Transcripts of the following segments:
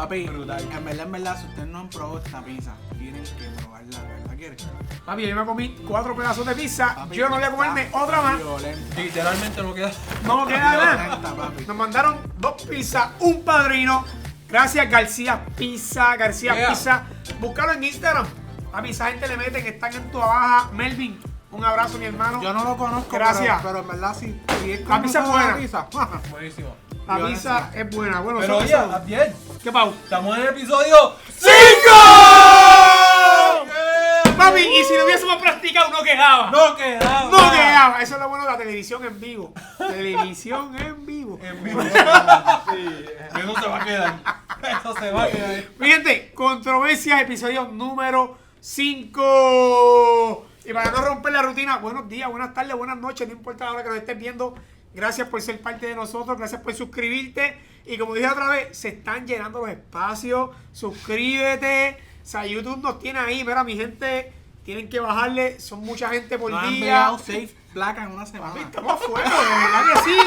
Papi, Brutal. en verdad, si ustedes no han probado esta pizza, tienen que probarla, ¿verdad? ¿Quieres? Papi, yo me comí 4 pedazos de pizza. Papi, Yo no voy a comerme está otra más. violenta. Literalmente no queda. No queda nada. Violenta, papi. Nos mandaron 2 pizzas, un padrino. Gracias, García Pizza. García Yeah. Pizza. Búscalo en Instagram. Papi, esa gente le meten, están en tu baja. Melvin, un abrazo, mi hermano. Yo no lo conozco, Gracias. pero en verdad si es La pizza es como buena. pizza. Buenísimo. La violencia. pizza es buena. Bueno, Pero son- oye, son- Abdiel, ¿Qué, Pau? estamos en el episodio 5. Papi, y si no hubiésemos practicado, no quedaba. No quedaba. No quedaba. Eso es lo bueno de la televisión en vivo. Televisión en vivo. En vivo. Sí, eso se va a quedar. Eso se va a quedar. Mi gente, controversias, episodio número 5. Y para no romper la rutina, buenos días, buenas tardes, buenas noches, no importa la hora que nos estés viendo. Gracias por ser parte de nosotros, gracias por suscribirte. Y como dije otra vez, se están llenando los espacios. Suscríbete. O sea, YouTube nos tiene ahí. Mira, mi gente, tienen que bajarle. Son mucha gente por No han día. enviado safe placa en una semana. Estamos a fuego, de verdad que sí.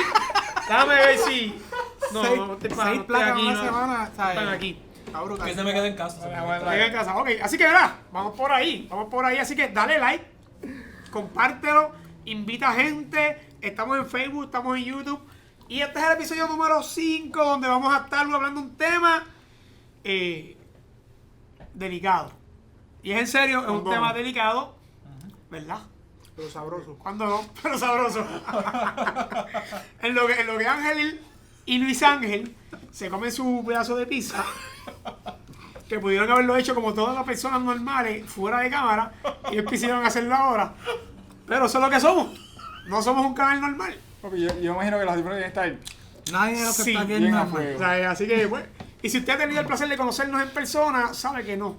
Déjame ver si. No, Seis- no, te seis pago, no estoy placas en aquí. una no. semana, ¿sabes? Están aquí. Está brutal. Que se me quede en casa. se me quede en Venga en casa. Ok, así que verá, vamos por ahí, así que dale like, compártelo, invita gente, estamos en Facebook, estamos en YouTube y este es el episodio número 5 donde vamos a estar hablando un tema delicado. Y es en serio, es un Bombón. tema delicado, ¿verdad? Pero sabroso. Cuando no, pero sabroso. en lo que Ángel y Luis Ángel se comen su pedazo de pizza, que pudieron haberlo hecho como todas las personas normales, fuera de cámara, y ellos quisieron hacerlo ahora. Pero eso es lo que somos. No somos un canal normal. Papi, yo imagino que los audífonos deben estar Nadie de los que Sí, está aquí es bien a normal. fuego. O sea, así que, bueno. Y si usted ha tenido el placer de conocernos en persona, sabe que no.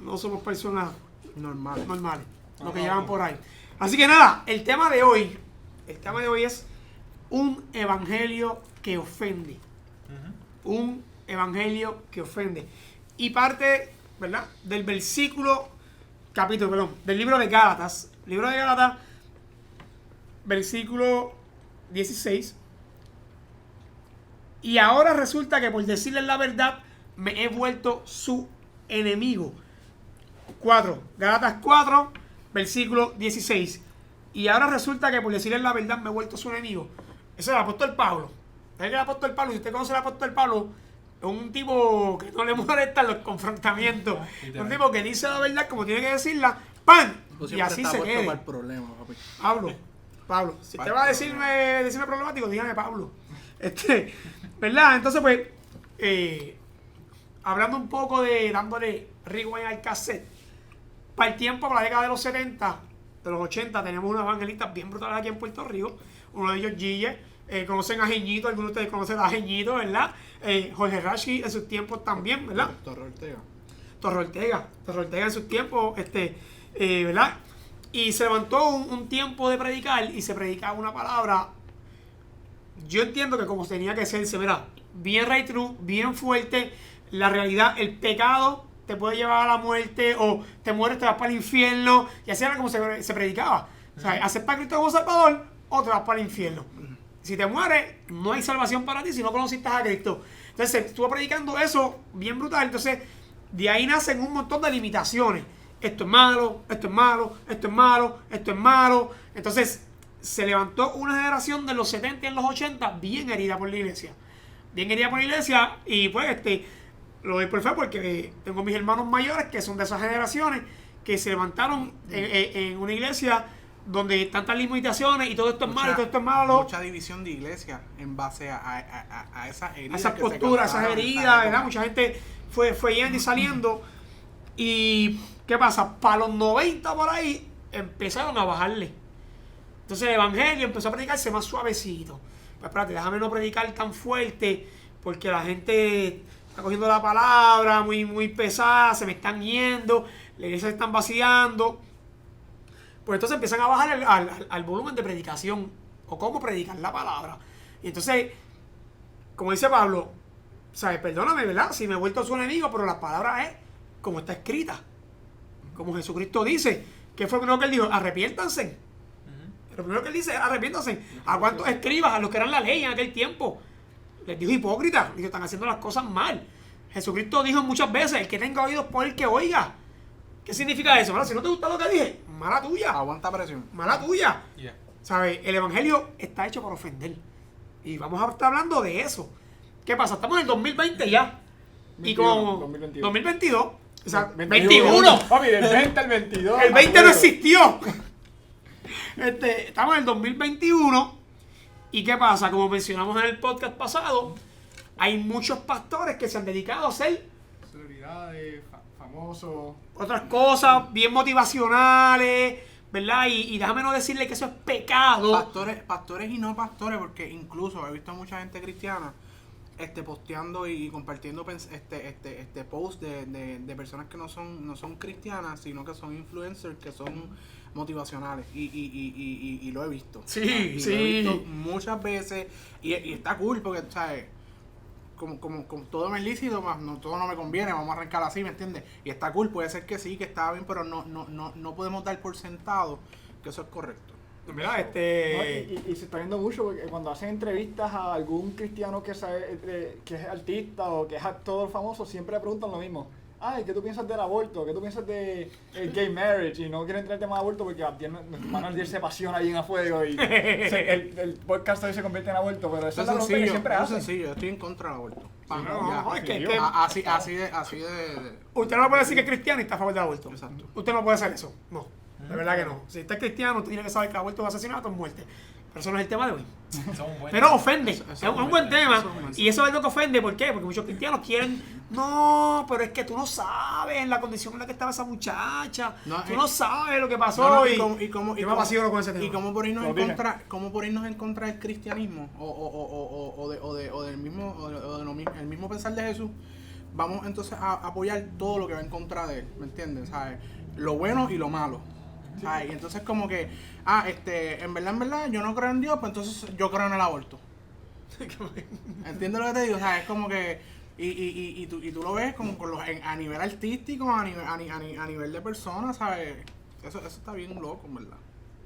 No somos personas Normal. normales, lo que llevan por ahí. Así que nada, el tema de hoy es un evangelio que ofende. Un evangelio que ofende. Y parte, ¿verdad? Del del libro de Gálatas. Libro de Gálatas, versículo 16. Y ahora resulta que por decirles la verdad, me he vuelto su enemigo. 4. Gálatas 4, versículo 16. Y ahora resulta que por decirles la verdad me he vuelto su enemigo. Ese es el apóstol Pablo. Es el apóstol Pablo. Si usted conoce al apóstol Pablo, es un tipo que no le molestan los confrontamientos. Es un tipo que dice la verdad como tiene que decirla. ¡Pam! Tú Y siempre así estás se puesto quede. para el problema, papi. Pablo. Si usted va a decirme problemático, dígame Pablo. ¿Verdad? Entonces, pues, hablando un poco dándole rewind al cassette, para el tiempo, para la década de los 70, de los 80, teníamos unos evangelistas bien brutales aquí en Puerto Rico. Uno de ellos, Gille. Conocen a Jeñito, algunos de ustedes conocen a Jeñito, ¿verdad? Jorge Rashi en sus tiempos también, ¿verdad? Torre Ortega. Torre Ortega en sus tiempos, ¿verdad? Y se levantó un tiempo de predicar y se predicaba una palabra. Yo entiendo que como tenía que ser, mira, bien right true, bien fuerte, la realidad, el pecado te puede llevar a la muerte o te mueres, te vas para el infierno, y así era como se predicaba. O sea, aceptar a Cristo como Salvador o te vas para el infierno. Si te mueres, no hay salvación para ti si no conociste a Cristo. Entonces, estuvo predicando eso bien brutal. Entonces, de ahí nacen un montón de limitaciones. Esto es malo, esto es malo, esto es malo, esto es malo. Entonces, se levantó una generación de los 70 y en los 80 bien herida por la iglesia. Bien herida por la iglesia. Y pues, lo doy por fe porque tengo mis hermanos mayores que son de esas generaciones que se levantaron en una iglesia donde tantas limitaciones y todo esto es malo y todo esto es malo. Mucha división de iglesia en base a esas heridas. A esas que se posturas, esas causaron, heridas, ¿sabes? ¿verdad? Mucha gente fue yendo y saliendo. Y, ¿qué pasa? Para los 90 por ahí empezaron a bajarle. Entonces el evangelio empezó a predicarse más suavecito. Pues espérate, déjame no predicar tan fuerte porque la gente está cogiendo la palabra muy, muy pesada, se me están yendo, la iglesia se están vaciando. Pues entonces empiezan a bajar al volumen de predicación o cómo predicar la palabra. Y entonces, como dice Pablo, ¿sabes? Perdóname, ¿verdad? Si me he vuelto su enemigo, pero la palabra es como está escrita. Como Jesucristo dice. ¿Qué fue lo primero que él dijo? Arrepiéntanse. Lo primero que él dice es arrepiéntanse. ¿A cuántos escribas? A los que eran la ley en aquel tiempo. Les dijo hipócritas. Dijo, están haciendo las cosas mal. Jesucristo dijo muchas veces, el que tenga oídos por el que oiga. ¿Qué significa eso? ¿Verdad? Si no te gusta lo que dije, mala tuya. Aguanta presión. Mala tuya. Yeah. ¿Sabes? El evangelio está hecho para ofender. Y vamos a estar hablando de eso. ¿Qué pasa? Estamos en el 2020 ya. Y 21, como 2022. 2022. O sea, 21. 21. Papi, del 20 al 22. El 20 no existió. Estamos en el 2021. ¿Y qué pasa? Como mencionamos en el podcast pasado, hay muchos pastores que se han dedicado a hacer Celebridades, famosos. otras cosas bien motivacionales, ¿verdad? Y déjame no decirle que eso es pecado. Pastores y no pastores, porque incluso he visto a mucha gente cristiana posteando y compartiendo posts de personas que no son cristianas, sino que son influencers, que son motivacionales, y lo he visto. Sí, Y sí. lo he visto muchas veces, y está cool porque, ¿sabes? Como todo me es lícito, más no todo no me conviene, vamos a arrancar así, ¿me entiendes? Y está cool, puede ser que sí, que está bien, pero no podemos dar por sentado que eso es correcto. Mira, No, y se está viendo mucho porque cuando hacen entrevistas a algún cristiano que es artista o que es actor famoso, siempre le preguntan lo mismo. Ay, ¿qué tú piensas del aborto? ¿Qué tú piensas de el gay marriage? Y no quieren entrar el tema de aborto porque van a arderse pasión ahí en fuego y el podcast hoy se convierte en aborto, pero eso es la pregunta que siempre eso es hacen. sencillo, yo estoy en contra del aborto. Pam, no, ya. no, es que- Así de usted no puede decir que es cristiano y está a favor del aborto. Exacto. Usted no puede hacer eso. No, de verdad que no. Si usted es cristiano, usted tiene que saber que el aborto es asesinato o muerte. Pero eso no es el tema de hoy. Son buenos. Pero ofende. Eso Es un buen tema. eso es un mensaje. Y eso es lo que ofende. ¿Por qué? Porque muchos cristianos quieren. No, pero es que tú no sabes la condición en la que estaba esa muchacha. No, Tú no sabes lo que pasó. No, no, y y yo me vacío con ese tema. y cómo por irnos Lo en dije. contra, cómo por irnos en contra del cristianismo o del mismo el mismo pensar de Jesús, vamos entonces a apoyar todo lo que va en contra de él, ¿me entiendes? ¿Sabes? Lo bueno y lo malo. ¿Sabes? Y entonces como que en verdad yo no creo en Dios, pues entonces yo creo en el aborto. ¿Entiendes lo que te digo? O sea, es como que y tú lo ves como a nivel artístico, a nivel de personas, ¿sabes? Eso está bien loco, en verdad.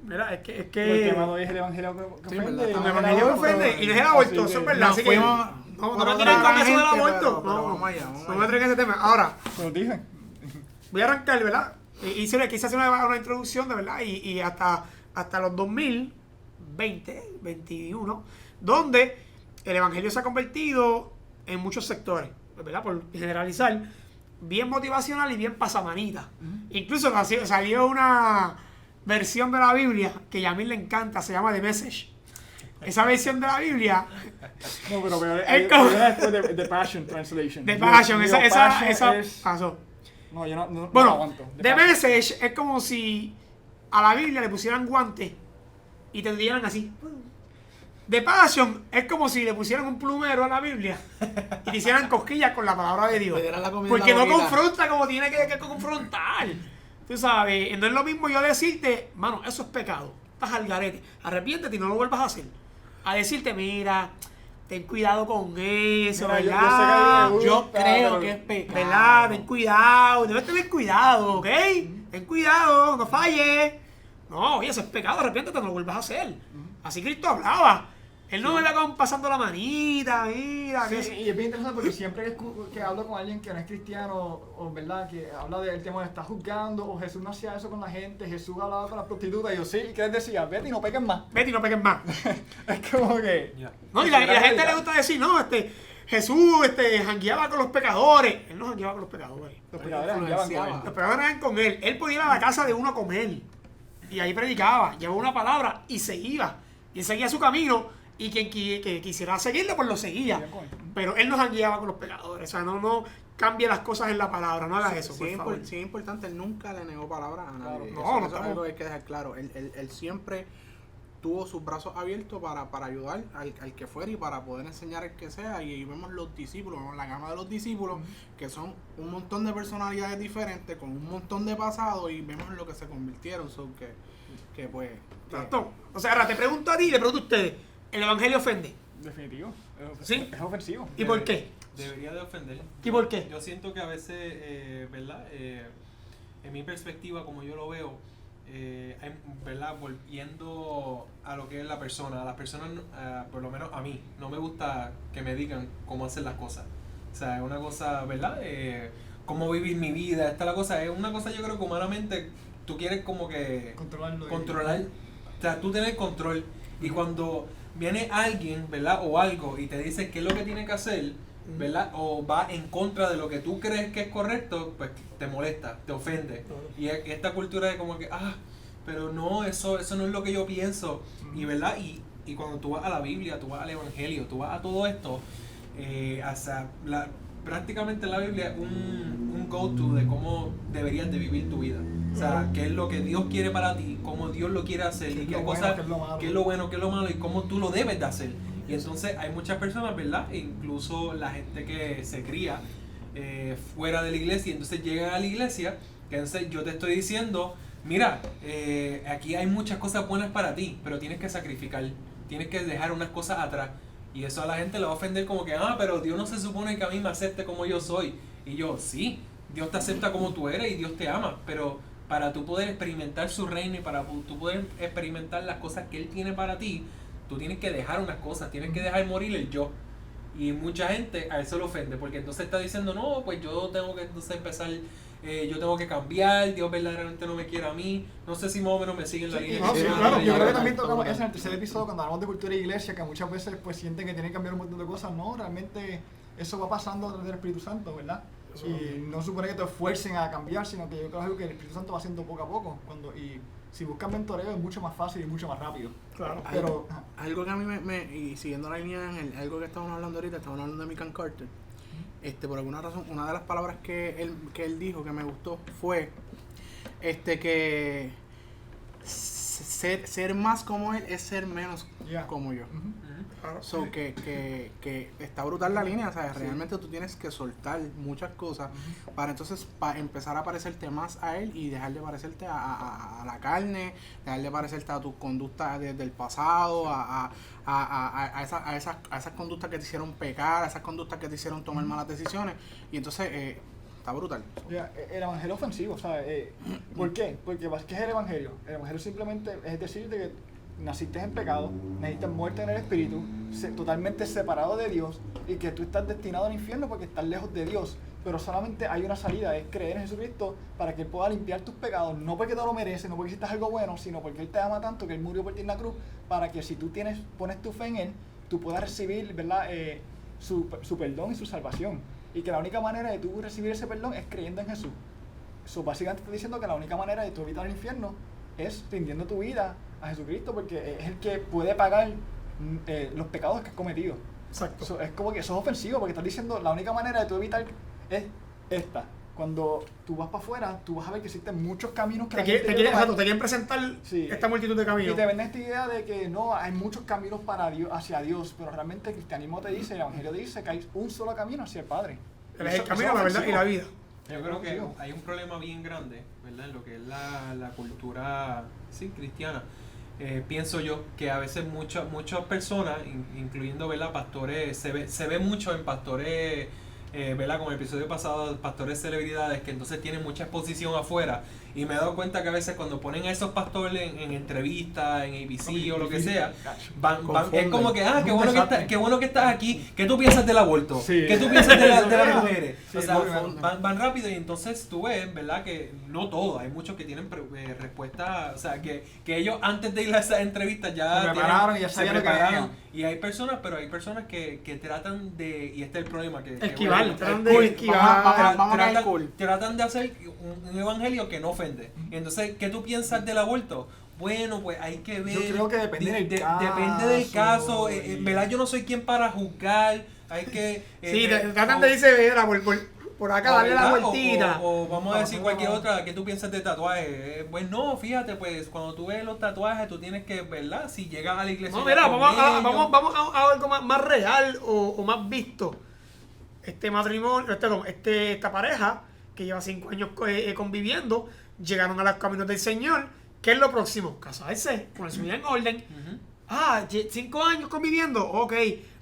Mira, es que. El tema de hoy es el evangelio que Sí, ofende. verdad, El no, evangelio no, ofende y no es el aborto, eso es verdad. Así que. fuimos No por me otra tiren con eso del tangente, aborto. pero No, vamos allá, vamos no allá. me traigan ese tema. Ahora, Como dije. voy a arrancar, ¿verdad? Quise hacer una introducción, de verdad, y hasta los 2020, 21, donde el evangelio se ha convertido en muchos sectores, ¿verdad? Por generalizar, bien motivacional y bien pasamanita. Incluso salió una versión de la Biblia que a mí le encanta, se llama The Message. Esa versión de la Biblia, No, pero Es como- después de The Passion Translation. The Passion, Digo, esa Passion es- pasó. No, yo no lo Bueno, aguanto. The Passion. Message es como si a la Biblia le pusieran guantes y te dieran así. The Passion es como si le pusieran un plumero a la Biblia y te hicieran cosquillas con la palabra de Dios. Le dieran la comida Porque en la no boquita. confronta como tiene que confrontar. Tú sabes, no es lo mismo yo decirte, mano, eso es pecado. Estás al garete. Arrepiéntete y no lo vuelvas a hacer. A decirte, mira, ten cuidado con eso, Mira, ¿verdad? yo sé que a mí me gusta, Yo creo pero- que es pecado. ¿Verdad? Ten cuidado, debes tener cuidado, ¿ok? Ten cuidado, no falles. No, oye, eso es pecado, arrepiéntete, no lo vuelvas a hacer. Así Cristo hablaba. Él no me va como pasando la manita, mira. Sí, que y es bien interesante porque siempre que hablo con alguien que no es cristiano, o verdad, que habla del tema de estar juzgando, o Jesús no hacía eso con la gente, Jesús hablaba con las prostitutas, y yo sí, ¿y qué les decía? Vete y no peques más. Vete y no pegues más. Es como que... Ya. No, y la gente le gusta decir, no, Jesús jangueaba con los pecadores. Él no jangueaba con los pecadores. Los pecadores andaban con él. Los pecadores eran con él. Él podía ir a la casa de uno a comer. Y ahí predicaba, llevaba una palabra y se iba. Y él seguía su camino. Y quien que quisiera seguirlo, pues lo seguía. Pero él no jangueaba con los pecadores. O sea, no cambie las cosas en la palabra. No haga eso, Sí, por es favor. sí es importante, él nunca le negó palabras a nadie. no, Eso no es estamos- algo que hay que dejar claro. Él siempre tuvo sus brazos abiertos para ayudar al que fuera y para poder enseñar al que sea. Y ahí vemos los discípulos, vemos la gama de los discípulos, que son un montón de personalidades diferentes, con un montón de pasados, y vemos en lo que se convirtieron. So que pues... que- Exacto. O sea, ahora te pregunto a ti y le pregunto a ustedes. ¿El evangelio ofende? Definitivo. ¿Sí? Es ofensivo. ¿Y por qué? Debería de ofender. ¿Y por qué? Yo siento que a veces, ¿verdad? En mi perspectiva, como yo lo veo, ¿verdad? Volviendo a lo que es la persona. A las personas, por lo menos a mí, no me gusta que me digan cómo hacer las cosas. O sea, es una cosa, ¿verdad? Cómo vivir mi vida, esta es la cosa. Es una cosa, yo creo que humanamente tú quieres como que Controlarlo. controlar, o sea, tú tener control. Y cuando viene alguien, ¿verdad? O algo y te dice qué es lo que tiene que hacer, ¿verdad? O va en contra de lo que tú crees que es correcto, pues te molesta, te ofende. Y esta cultura de como que, pero no, eso no es lo que yo pienso. Y ¿verdad? Y cuando tú vas a la Biblia, tú vas al Evangelio, tú vas a todo esto, prácticamente la Biblia es un go-to de cómo deberías de vivir tu vida. O sea, qué es lo que Dios quiere para ti, cómo Dios lo quiere hacer, y qué cosas, qué es lo bueno, qué es lo malo, y cómo tú lo debes de hacer. Y entonces hay muchas personas, ¿verdad? E incluso la gente que se cría fuera de la iglesia, y entonces llegan a la iglesia, que entonces yo te estoy diciendo, mira, aquí hay muchas cosas buenas para ti, pero tienes que sacrificar, tienes que dejar unas cosas atrás. Y eso a la gente le va a ofender como que, pero Dios no se supone que a mí me acepte como yo soy. Y yo, sí, Dios te acepta como tú eres y Dios te ama, pero para tú poder experimentar su reino y para tú poder experimentar las cosas que Él tiene para ti, tú tienes que dejar unas cosas, tienes que dejar morir el yo. Y mucha gente a eso le ofende, porque entonces está diciendo, no, pues yo tengo que entonces empezar, yo tengo que cambiar, Dios verdaderamente no me quiere a mí. No sé si más o menos me siguen la línea. sí, Claro, yo creo que también todo tocamos eso en el tercer episodio cuando hablamos de cultura e iglesia, que muchas veces pues sienten que tienen que cambiar un montón de cosas. No, realmente eso va pasando a través del Espíritu Santo, ¿verdad? Y no supone que te esfuercen a cambiar, sino que yo creo que el Espíritu Santo va haciendo poco a poco. Y si buscas mentoreo es mucho más fácil y mucho más rápido. Claro. Pero Algo que a mí y siguiendo la línea de Ángel, algo que estábamos hablando ahorita, estábamos hablando de Mikan Carter. Por alguna razón, una de las palabras que él dijo que me gustó fue que ser más como él es ser menos como yo. Claro. So, que está brutal la línea, ¿sabes? Realmente tú tienes que soltar muchas cosas para entonces empezar a parecerte más a él y dejar de parecerte a la carne, dejar de parecerte a tus conductas desde el pasado, a esas conductas que te hicieron pecar, a esas conductas que te hicieron tomar malas decisiones. Y entonces está brutal. el evangelio ofensivo, ¿sabes? ¿Por qué? Porque ¿qué es el evangelio? El evangelio simplemente es decirte que naciste en pecado, necesitas muerte en el espíritu, totalmente separado de Dios, y que tú estás destinado al infierno porque estás lejos de Dios. Pero solamente hay una salida, es creer en Jesucristo para que Él pueda limpiar tus pecados, no porque te lo mereces, no porque hiciste algo bueno, sino porque Él te ama tanto que Él murió por ti en la cruz, para que si tú pones tu fe en Él, tú puedas recibir, ¿verdad? Su perdón y su salvación. Y que la única manera de tú recibir ese perdón es creyendo en Jesús. Eso básicamente está diciendo que la única manera de tú evitar el infierno es rindiendo tu vida a Jesucristo, porque es el que puede pagar los pecados que has cometido. Exacto. Es como que eso es ofensivo, porque estás diciendo la única manera de tú evitar es esta. Cuando tú vas para afuera, tú vas a ver que existen muchos caminos que Te quieren presentar Sí. esta multitud de y caminos. te venden esta idea de que no, hay muchos caminos para Dios, hacia Dios, pero realmente el cristianismo te dice, el evangelio dice que hay un solo camino hacia el Padre. Él es el camino, la verdad y la vida. Yo creo que hay un problema bien grande, ¿verdad? En lo que es la cultura cristiana. Pienso yo que a veces muchas personas, incluyendo, ¿verdad? Pastores, se ve mucho en pastores, ¿verdad? Como el episodio pasado, pastores celebridades que entonces tienen mucha exposición afuera, y me he dado cuenta que a veces cuando ponen a esos pastores en entrevistas, en ABC o lo que sea, es como que, qué bueno que estás aquí, ¿qué tú piensas del aborto? Sí. ¿Qué tú piensas de las mujeres? Sí, O sea, muy van rápido, y entonces tú ves, ¿verdad? Que no todos, hay muchos que tienen respuestas, o sea, que ellos antes de ir a esas entrevistas ya Se prepararon y ya se sabían lo que prepararon. venían. Y hay personas que tratan de, y este es el problema, que Esquivar, bueno, tratan cool, de esquivar. Vamos a caer cool. tratan de hacer un evangelio que no ofende. Entonces, ¿qué tú piensas del aborto? Bueno, pues hay que ver. Yo creo que depende del caso. Depende del caso. ¿Verdad? Yo no soy quien para juzgar. Hay que. Sí, tratan de irse por acá, darle la vueltita. O vamos a decir cualquier otra. ¿Qué tú piensas de tatuajes? Pues no, fíjate, pues cuando tú ves los tatuajes, tú tienes que, ¿verdad? Si llegas a la iglesia. No, mira, vamos a algo más real o más visto. Este matrimonio, esta pareja que lleva 5 años conviviendo, llegaron a los caminos del Señor. ¿Qué es lo próximo? Casarse, poner su vida en orden. 5 años conviviendo, ok.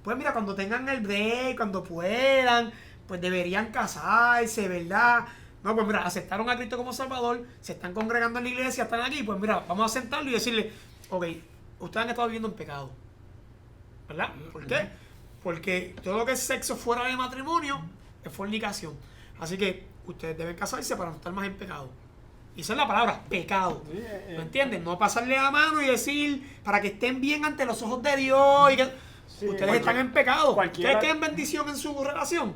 Pues mira, cuando tengan el break, cuando puedan, pues deberían casarse, ¿verdad? No, pues mira, aceptaron a Cristo como Salvador, se están congregando en la iglesia, están aquí, pues mira, vamos a sentarlo y decirle, ok, ustedes han estado viviendo en pecado, ¿verdad? ¿Por qué? Porque todo lo que es sexo fuera de matrimonio es fornicación. Así que ustedes deben casarse para no estar más en pecado. Y esa es la palabra, pecado. Sí, ¿Me entienden? No pasarle la mano y decir para que estén bien ante los ojos de Dios. Y que Sí, ustedes están en pecado. cualquiera- ¿Ustedes quieren bendición en su relación?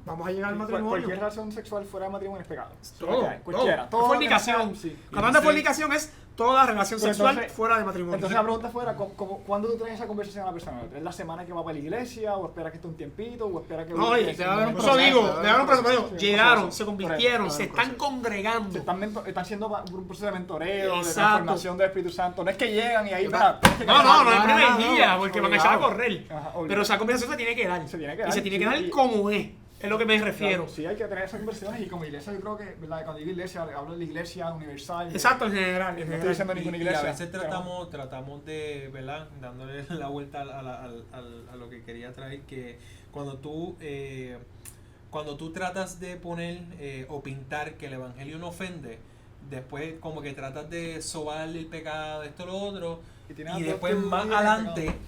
Vamos a llegar al matrimonio. Cualquier relación sexual fuera de matrimonio es pecado. Todo, Cualquiera. todo. Fornicación. Sí. Cuando hablamos de fornicación es toda relación Pero sexual entonces- fuera de matrimonio. Entonces la pregunta fuera, ¿cuándo tú traes esa conversación a la persona? ¿Es la semana que va para la iglesia? ¿O espera que esté un tiempito? ¿O espera que... no, oye, debe haber un eso proceso, digo, debe debe haber un proceso. Sí, un Llegaron, proceso. se convirtieron, Correcto, se debe haber un están congregando. están siendo por un proceso de mentoreo, de Exacto. transformación del Espíritu Santo. No es que llegan y ahí... No, mira, tienes que No, casarte. no es primer no, día, porque van a echar a obligado. correr. Ajá, obligado. Pero esa conversación se tiene que dar. Se tiene que Y dar, se tiene que sí, dar y- como es lo que me refiero. Claro, sí, hay que tener esas conversaciones y como iglesia yo creo que, ¿verdad? Cuando digo iglesia, hablo de la iglesia universal. Exacto, en general. En No estoy general. diciendo ninguna Y iglesia. a veces pero- tratamos de, ¿verdad? Dándole la vuelta a lo que quería traer, que cuando tú tratas de poner o pintar que el evangelio no ofende, después como que tratas de sobarle el pecado, esto, lo otro, Y tienes y a después todos más tus días adelante,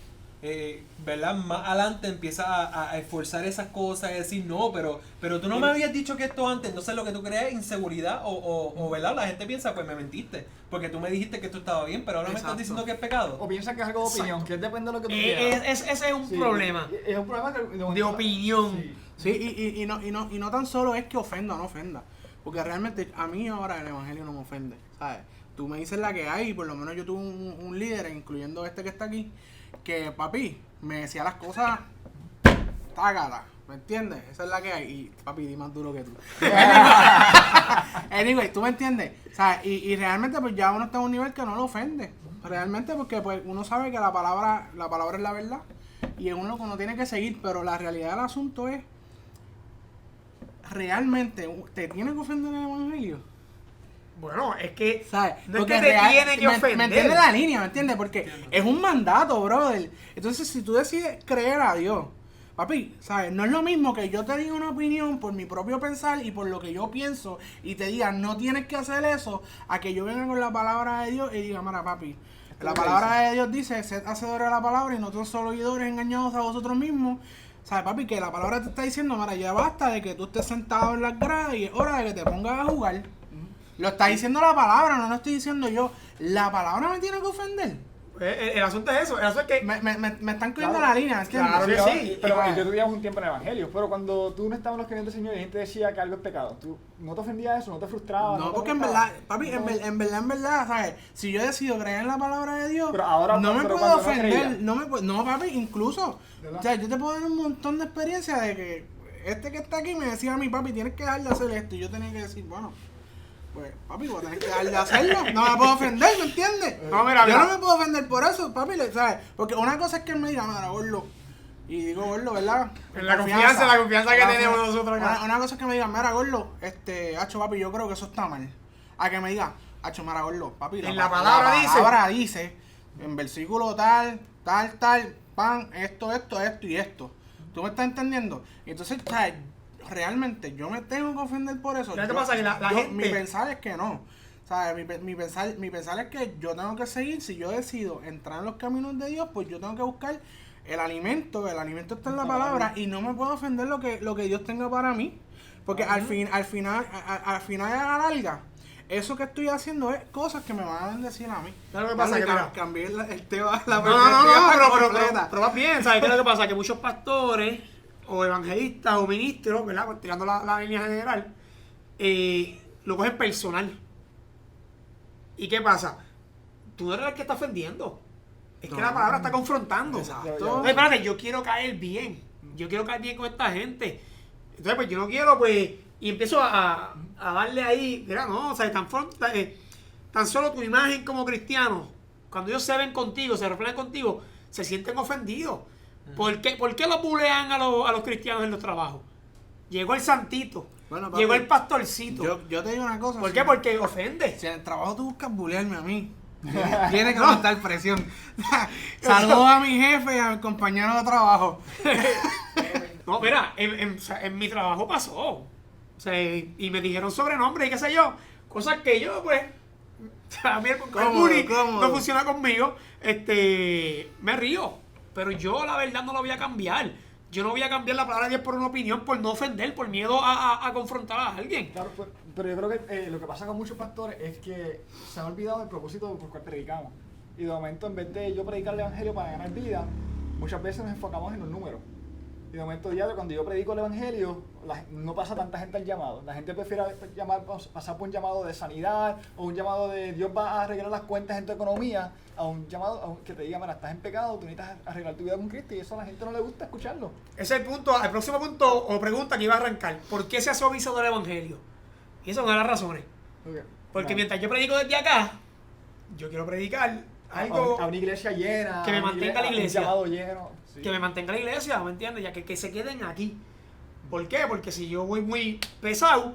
¿verdad? Más adelante empieza a esforzar esas cosas y decir, no, pero tú no me habías dicho que esto antes, entonces lo que tú crees es inseguridad o ¿verdad? La gente piensa, pues me mentiste, porque tú me dijiste que esto estaba bien, pero ahora me Exacto. estás diciendo que es pecado. O piensa que es algo de opinión, Exacto. que depende de lo que tú quieras. Ese es un Sí, problema Es un problema de opinión. Sí. Sí, y no tan solo es que ofenda o no ofenda. Porque realmente a mí ahora el evangelio no me ofende. ¿Sabes? Tú me dices la que hay, y por lo menos yo tuve un líder, incluyendo este que está aquí, que papi me decía las cosas tágata, ¿me entiendes? Esa es la que hay. Y papi, di más duro que tú. Anyway, ¿tú me entiendes? ¿Sabes? Y realmente pues ya uno está a un nivel que no lo ofende. Realmente porque pues uno sabe que la palabra es la verdad. Y es uno que uno tiene que seguir, pero la realidad del asunto es, ¿realmente te tiene que ofender el evangelio? Bueno, es que ¿Sabes? no es Porque que te tiene que ¿me ofender. entiendes la línea? ¿Me entiendes? Porque es un mandato, brother. Entonces, si tú decides creer a Dios, papi, ¿sabes? No es lo mismo que yo te diga una opinión por mi propio pensar y por lo que yo pienso y te diga, no tienes que hacer eso, a que yo venga con la palabra de Dios y diga, mira, papi, la palabra de Dios dice, sed hacedores de la palabra y no todos solo oidores engañados a vosotros mismos. ¿Sabes, papi? Que la palabra te está diciendo, mira, ya basta de que tú estés sentado en las gradas y es hora de que te pongas a jugar. Lo está diciendo la palabra, no lo estoy diciendo yo. ¿La palabra me tiene que ofender? el asunto es eso. El asunto es que Me están cogiendo Claro. la línea, ¿entiendes? Claro que sí. Pero Ajá. yo tuvíamos un tiempo en el evangelio. Pero cuando tú no estabas en los creyentes del Señor y la gente decía que algo es pecado, ¿tú no te ofendía eso? ¿No te frustraba? No, te porque en molestaba? verdad, papi, No. en verdad, ¿sabes? Si yo decido creer en la palabra de Dios, Pero ahora- no me pero puedo cuando no ofender, creía. no, papi, incluso, ¿Verdad? o sea, yo te puedo dar un montón de experiencia de que este que está aquí me decía a mi papi, tienes que dejar de hacer esto, y yo tenía que decir, bueno, pues, papi, voy a tener que dejar de hacerlo, no me puedo ofender, ¿me entiendes? No, mira, yo mira. no me puedo ofender por eso, papi, ¿sabes? Porque una cosa es que él me diga, mira, gordo, y digo gordo, ¿verdad? En la confianza que tenemos nosotros acá. Una cosa es que me diga, mira, gordo, hacho, papi, yo creo que eso está mal. A que me diga, hacho, mira, gordo, papi, En la palabra dice. La palabra dice, en versículo tal, pan, esto y esto. ¿Tú me estás entendiendo? Y entonces, ¿sabes? Realmente, yo me tengo que ofender por eso. ¿Qué pasa? Que la gente- Mi pensar es que no. ¿Sabes? Mi pensar es que yo tengo que seguir, si yo decido entrar en los caminos de Dios, pues yo tengo que buscar el alimento está en la palabra y no me puedo ofender lo que Dios tenga para mí. Porque al final y a la larga, eso que estoy haciendo es cosas que me van a bendecir a mí. Claro, que pasa Dale, que, mira, cambié el tema, la No, pero completa. vas bien, ¿sabes qué es lo que pasa? Que muchos pastores, o evangelistas, o ministros, ¿verdad? Pues, tirando la línea general, lo cogen personal. ¿Y qué pasa? Tú no eres el que está ofendiendo. Es que No. la palabra está confrontando. Exacto. Oye, espérate, yo quiero caer bien. Yo quiero caer bien con esta gente. Entonces, pues yo no quiero, pues, y empiezo a darle ahí, mira, no, o sea, tan solo tu imagen como cristiano, cuando ellos se ven contigo, se reflejan contigo, se sienten ofendidos. ¿Por qué los bulean a los cristianos en los trabajos? Llegó el santito, Bueno, papi, llegó el pastorcito. Yo te digo una cosa. ¿Por si- qué? Porque ofende. Si en el trabajo tú buscas bulearme a mí, tienes que aguantar presión. Saludos a mi jefe y a mi compañero de trabajo. No, mira, en mi trabajo pasó. O sea, y me dijeron sobrenombre y qué sé yo. Cosas que yo, pues, a mí el Cómodo, bullying cómodo. no funciona conmigo. Me río. Pero yo, la verdad, no lo voy a cambiar. yo no voy a cambiar la palabra de Dios por una opinión, por no ofender, por miedo a confrontar a alguien. Claro, pero yo creo que lo que pasa con muchos pastores es que se han olvidado del propósito por el cual predicamos. Y de momento, en vez de yo predicar el evangelio para ganar vida, muchas veces nos enfocamos en los números. Y de momento, cuando yo predico el evangelio, no pasa tanta gente al llamado. La gente prefiere pasar por un llamado de sanidad o un llamado de Dios va a arreglar las cuentas en tu economía, a un llamado que te diga, mira, estás en pecado, tú necesitas arreglar tu vida con Cristo, y eso a la gente no le gusta escucharlo. Ese es el punto, el próximo punto o pregunta que iba a arrancar. ¿Por qué se ha suavizado el evangelio? Y esas son las razones. Okay. Porque mientras yo predico desde acá, yo quiero predicar algo a una iglesia llena, que me mantenga la iglesia. Un llamado lleno. Sí. Que me mantenga la iglesia, ¿me entiendes? Ya que se queden aquí. ¿Por qué? Porque si yo voy muy pesado,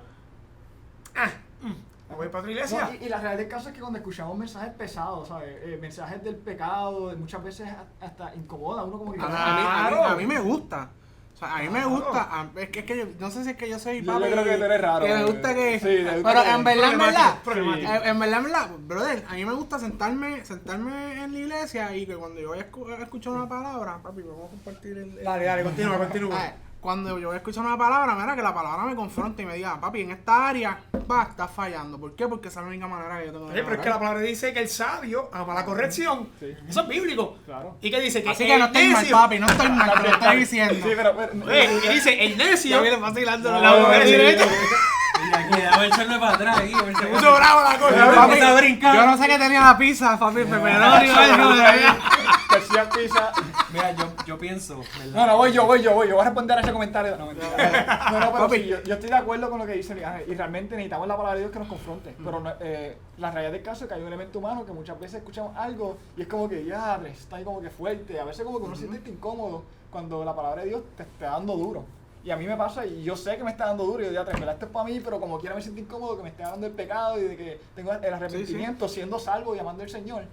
me voy para otra iglesia. No, y la realidad del caso es que cuando escuchamos mensajes pesados, ¿sabes? Mensajes del pecado, muchas veces hasta incomoda a uno como que... A mí me gusta. O sea, a mí me gusta. Es que yo, no sé si es que yo soy papi. Yo creo que tú eres raro. Que me gusta que... Sí, me gusta pero que en verdad, problemático. en verdad, brother, a mí me gusta sentarme en la iglesia y que cuando yo voy a escuchar una palabra, papi, vamos a compartir el... Dale, continúa. Cuando yo voy a escuchar una palabra, mira, que la palabra me confronte y me diga, papi, en esta área, estás fallando. ¿Por qué? Porque esa es la única manera que yo tengo de Pero es que la palabra dice que el sabio ama la corrección. Sí. Eso es bíblico. Claro. ¿Y qué dice? Que así que no estoy mal, papi, no estoy mal, te lo estoy diciendo. Sí, pero Y dice, el necio... Ya viene vacilando la mujer derecha. Mira, voy a echarme para atrás aquí. Se puso bravo la cosa. Papi, Empieza a brincar. yo no sé qué tenía la pizza, papi, pepperoni o algo de allá. Persia pizza. Mira, yo pienso, ¿verdad? No, voy yo. Voy a responder a ese comentario. No, mentira. No, pero Papi. sí, yo estoy de acuerdo con lo que dice Miguel Ángel. Y realmente necesitamos la palabra de Dios que nos confronte. Pero la realidad del caso es que hay un elemento humano que muchas veces escuchamos algo y es como que, está ahí como que fuerte. A veces como que uno se siente incómodo cuando la palabra de Dios te está dando duro. Y a mí me pasa, y yo sé que me está dando duro, y yo digo, esto es para mí, pero como quiera me siento incómodo que me esté hablando del pecado y de que tengo el arrepentimiento, siendo salvo y amando al Señor.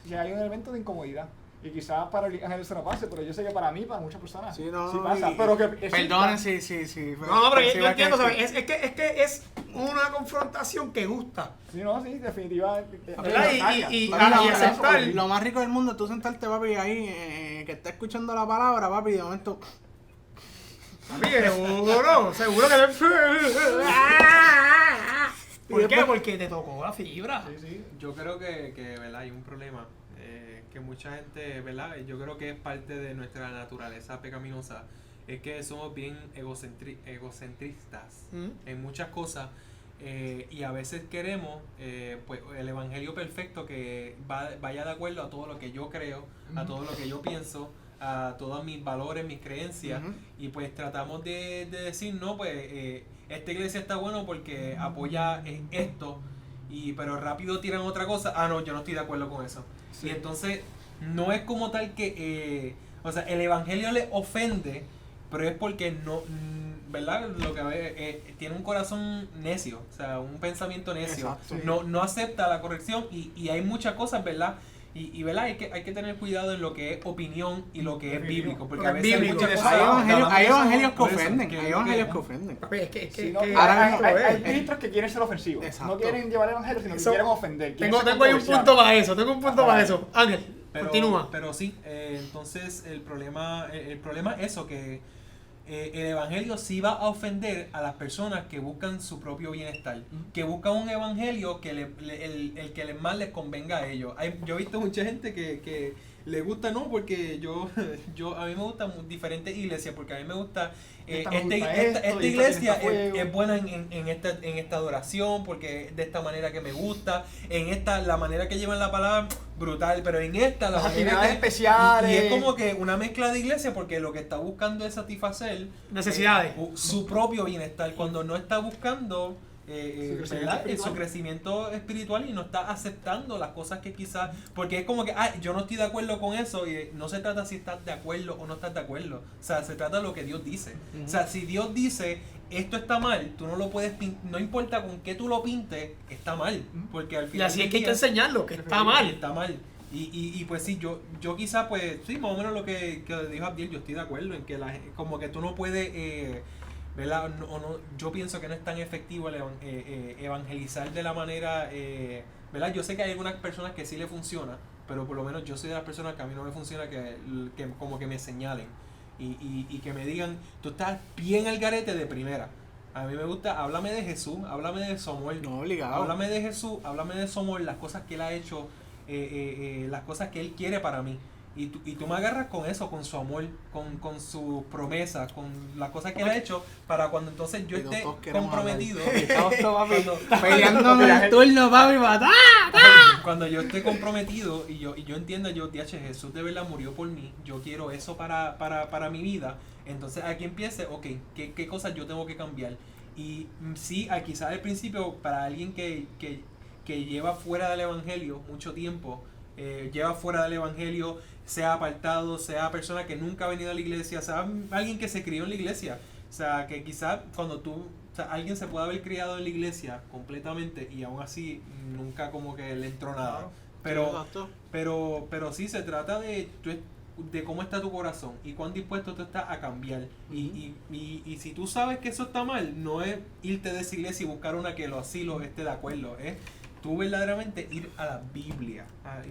Y hay un elemento de incomodidad. Y quizás para el ángel eso no pase, pero yo sé que para mí, para muchas personas, sí pasa. Pero que Perdonen, sí. No, pero yo entiendo, ¿sabes? Es que es una confrontación que gusta. Sí, definitivamente. Y aceptar. Lo más rico del mundo es tú sentarte, papi, ahí, que está escuchando la palabra, papi, y de momento... Papi, seguro que... ¿Por qué? Porque te tocó la fibra. Sí. Yo creo que ¿verdad? Hay un problema. Que mucha gente, ¿verdad? Yo creo que es parte de nuestra naturaleza pecaminosa. Es que somos bien egocentristas en muchas cosas. Y a veces queremos pues el evangelio perfecto que vaya de acuerdo a todo lo que yo creo, a todo lo que yo pienso, a todos mis valores, mis creencias, y pues tratamos de decir, no, pues esta iglesia está bueno porque apoya esto, pero rápido tiran otra cosa, no, yo no estoy de acuerdo con eso. Sí. Y entonces no es como tal que, o sea, el evangelio le ofende, pero es porque no, ¿verdad? Lo que tiene un corazón necio, o sea, un pensamiento necio. Exacto. No acepta la corrección y hay muchas cosas, ¿verdad? Y ¿verdad? Hay que tener cuidado en lo que es opinión y lo que es bíblico, porque a veces hay muchas cosas. Hay evangelios que ofenden, hay evangelios que ofenden. Hay ministros que quieren ser ofensivos. Exacto. No quieren llevar el evangelio, sino que quieren ofender. Tengo ahí un punto para eso, Ángel, continúa. Pero sí, entonces el problema es eso, que el evangelio sí va a ofender a las personas que buscan su propio bienestar, que buscan un evangelio que el que más les convenga a ellos. Yo he visto mucha gente que le gusta, no, porque a mí me gustan diferentes iglesias, porque a mí me gusta esta iglesia es buena en esta adoración, porque de esta manera que me gusta, la manera que llevan la palabra, brutal, pero en esta las actividades especiales, y es como que una mezcla de iglesia, porque lo que está buscando es satisfacer necesidades, su propio bienestar, cuando no está buscando su crecimiento espiritual y no está aceptando las cosas que quizás, porque es como que yo no estoy de acuerdo con eso, y no se trata si estás de acuerdo o no estás de acuerdo, o sea, se trata de lo que Dios dice. O sea, si Dios dice esto está mal, tú no lo puedes no importa con qué tú lo pintes, está mal, porque al final y así es que hay que enseñarlo, que está mal. Y pues sí, yo quizás pues sí, más o menos lo que dijo Abdiel, yo estoy de acuerdo en que como que tú no puedes ¿verdad? Yo pienso que no es tan efectivo evangelizar de la manera, ¿verdad? Yo sé que hay algunas personas que sí le funciona, pero por lo menos yo soy de las personas que a mí no me funciona que como que me señalen. y que me digan, tú estás bien al garete de primera. A mí me gusta, háblame de Jesús, háblame de Samuel. No, obligado. Háblame de Jesús, háblame de Samuel, las cosas que él ha hecho, las cosas que él quiere para mí. Y tú me agarras con eso, con su amor, con sus promesas, con las cosas que él ha hecho, para cuando entonces yo esté comprometido. Peleándome el turno, papi, patá. Cuando yo esté comprometido y yo entienda, Jesús de verdad murió por mí, yo quiero eso para mi vida. Entonces aquí empiece, ok, ¿qué cosas yo tengo que cambiar? Y sí, quizás al principio, para alguien que lleva fuera del evangelio mucho tiempo, lleva fuera del evangelio, sea apartado, sea persona que nunca ha venido a la iglesia, sea alguien que se crió en la iglesia, o sea, que quizás cuando alguien se puede haber criado en la iglesia completamente y aún así nunca como que le entró nada. Pero sí se trata de cómo está tu corazón y cuán dispuesto tú estás a cambiar. Y si tú sabes que eso está mal, no es irte de esa iglesia y buscar una que así lo esté de acuerdo, es tú verdaderamente ir a la Biblia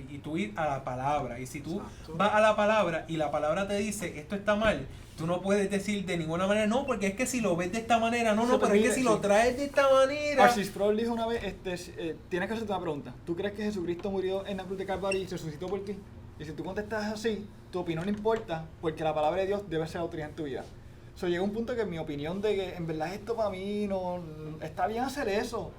y tú ir a la palabra. Y si tú vas a la palabra y la palabra te dice esto está mal, tú no puedes decir de ninguna manera, no, porque es que si lo ves de esta manera, pero es que si lo traes de esta manera. Arcis Sproul dijo una vez, tienes que hacerte una pregunta. ¿Tú crees que Jesucristo murió en la cruz de Calvario y resucitó por ti? Y si tú contestas así, tu opinión no importa, porque la palabra de Dios debe ser autoridad en tu vida. Llega un punto que mi opinión de que en verdad esto para mí no está bien hacer eso.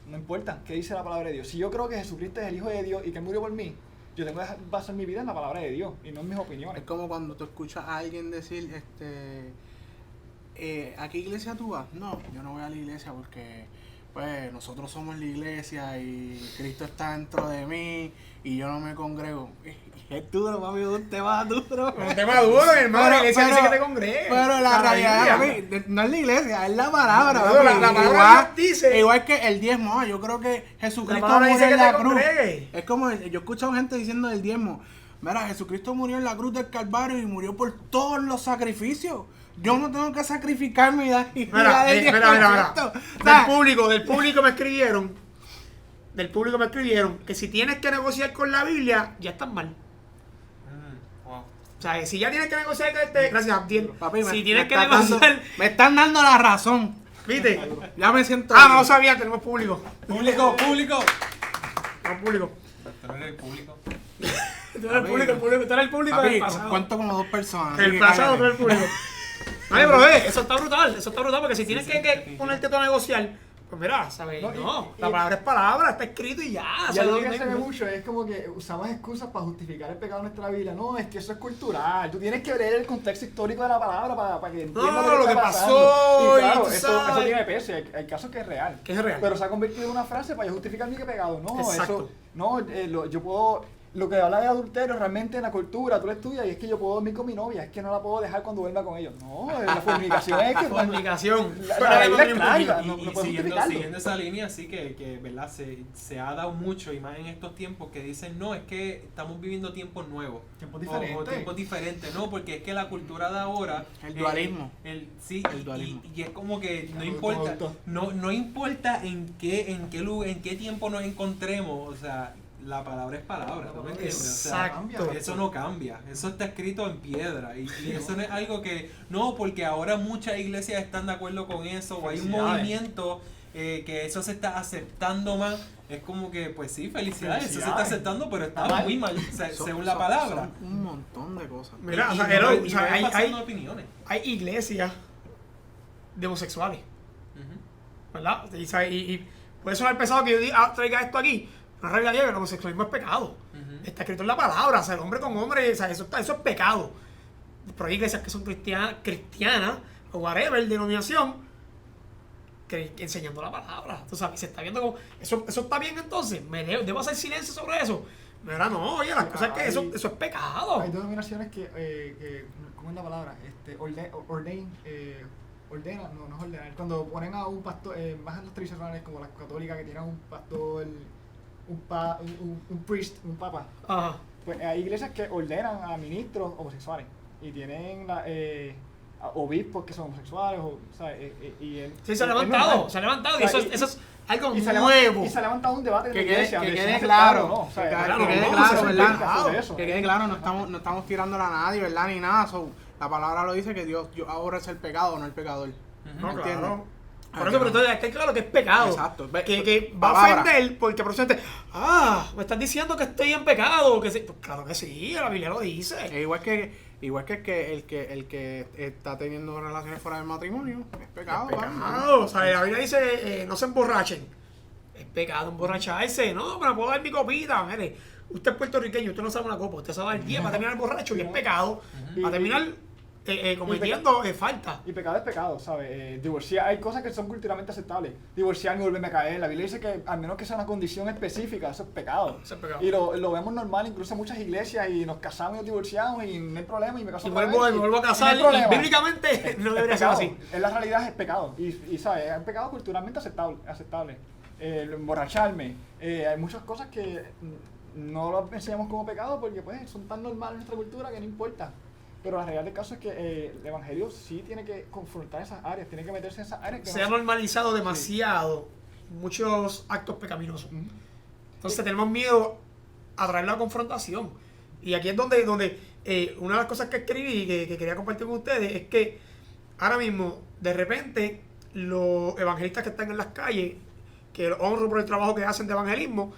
No importa qué dice la palabra de Dios. Si yo creo que Jesucristo es el Hijo de Dios y que Él murió por mí, yo tengo que basar mi vida en la palabra de Dios y no en mis opiniones. Es como cuando tú escuchas a alguien decir, ¿a qué iglesia tú vas? No, yo no voy a la iglesia porque pues nosotros somos la iglesia y Cristo está dentro de mí y yo no me congrego. Es duro, papi, un tema duro. Un tema duro, hermano. La iglesia dice que te congregues. Pero la realidad, papi, no es la iglesia, es la palabra. No, la palabra dice. Igual que el diezmo, yo creo que Jesucristo murió en la cruz. Congregue. Es como, yo he escuchado gente diciendo del diezmo. Mira, Jesucristo murió en la cruz del Calvario y murió por todos los sacrificios. Yo no tengo que sacrificarme y dar el 10%. Del público me escribieron. Que si tienes que negociar con la Biblia, ya estás mal. Wow. O sea, si ya tienes que negociar con gracias, Abdiel. Papi, si tienes que negociar. Me están dando la razón. ¿Viste? Ya me siento. No lo sabía, tenemos público. Público. Tenemos público. Tú eres el público. Tú eres el público Papi, del pasado. cuento como 2 personas. El pasado, tú eres el público. Ay, pero eso está brutal, porque si tienes que ponerte todo a negociar, pues mira, ¿sabes? La palabra es palabra, está escrito y ya. Ya lo que se ve mucho es como que usamos excusas para justificar el pecado en nuestra vida. No, es que eso es cultural. Tú tienes que ver el contexto histórico de la palabra para que entiendas lo que está pasó. Y claro, y tú eso sabes. tiene peso. Hay casos que es real. Pero se ha convertido en una frase para yo justificar mi pecado. No, exacto. Yo puedo. Lo que habla de adulterio realmente en la cultura, tú lo estudias y es que yo puedo dormir con mi novia, es que no la puedo dejar cuando vuelva con ellos. No, la fornicación es que... Fornicación. La Biblia es clara, Y no puedes justificarlo. siguiendo esa línea, sí que ¿verdad? Se ha dado mucho, y más en estos tiempos, que dicen, no, es que estamos viviendo tiempos nuevos. Tiempos diferentes. O tiempos diferentes, no, porque es que la cultura de ahora... El dualismo. El dualismo. Y es como que no importa en qué tiempo nos encontremos, o sea... La palabra es palabra, ¿no me entiendes? Exacto. O sea, eso no cambia, eso está escrito en piedra y eso no es algo que, no, porque ahora muchas iglesias están de acuerdo con eso o hay un movimiento que eso se está aceptando más, es como que, pues sí, felicidades, eso se está aceptando, pero está muy mal, según la palabra. Son un montón de cosas. Mira, hay opiniones. Hay iglesias de homosexuales, ¿verdad? Y puede sonar pesado que yo traiga esto aquí. La realidad es que el homosexualismo es pecado. Está escrito en la palabra, o sea, el hombre con hombre, o sea, eso es pecado. Pero hay iglesias que son cristianas o whatever, denominación, enseñando la palabra. Tú sabes, se está viendo como, eso está bien entonces, debo hacer silencio sobre eso. Mira, no, oye, las cosas que eso es pecado. Hay denominaciones que ¿cómo es la palabra? Ordena, no es ordenar. Cuando ponen a un pastor, más en las tradicionales como las católicas que tienen un pastor, un priest, un papa. Ajá. Pues hay iglesias que ordenan a ministros homosexuales y tienen a obispos que son homosexuales. Sí, se ha levantado. Y eso es algo nuevo. Y se ha levantado un debate en la iglesia. Que quede claro, que quede claro, ¿verdad? Que quede claro, no estamos tirándola a nadie, ¿verdad? Ni nada. La palabra lo dice que Dios ahora es el pecado, no el pecador. No, ¿Entiendes? claro. Por eso, pero entonces está claro que es pecado. Exacto. Que va a Palabra. ofender porque probablemente, me estás diciendo que estoy en pecado. Que sí. Pues claro que sí, la Biblia lo dice. Igual que el que está teniendo relaciones fuera del matrimonio, es pecado. Es pecado. O sea, la Biblia dice, no se emborrachen. Es pecado emborracharse. No, pero puedo dar mi copita. Mire, usted es puertorriqueño, usted no sabe una copa. Usted sabe el 10 para terminar borracho y es pecado. Para terminar cometiendo falta. Y pecado es pecado, ¿sabes? Divorciar, hay cosas que son culturalmente aceptables. Divorciar y volverme a caer. La Biblia dice que al menos que sea una condición específica, eso es pecado. Eso es pecado. Y lo vemos normal, incluso en muchas iglesias, y nos casamos y nos divorciamos y no hay problema, y me caso Y otra vuelvo, vez, me vuelvo a y no casar. hay problema. Y bíblicamente no debería ser Pecado. así. En la realidad es pecado. Y ¿sabes? Es pecado culturalmente aceptable. Emborracharme. Hay muchas cosas que no lo enseñamos como pecado porque pues son tan normales en nuestra cultura que no importa. Pero la realidad del caso es que el evangelio sí tiene que confrontar esas áreas, tiene que meterse en esas áreas. Que Se ha normalizado demasiado muchos actos pecaminosos. Entonces tenemos miedo a traer la confrontación. Y aquí es donde una de las cosas que escribí y que quería compartir con ustedes es que ahora mismo, de repente, los evangelistas que están en las calles, que los honro por el trabajo que hacen de evangelismo,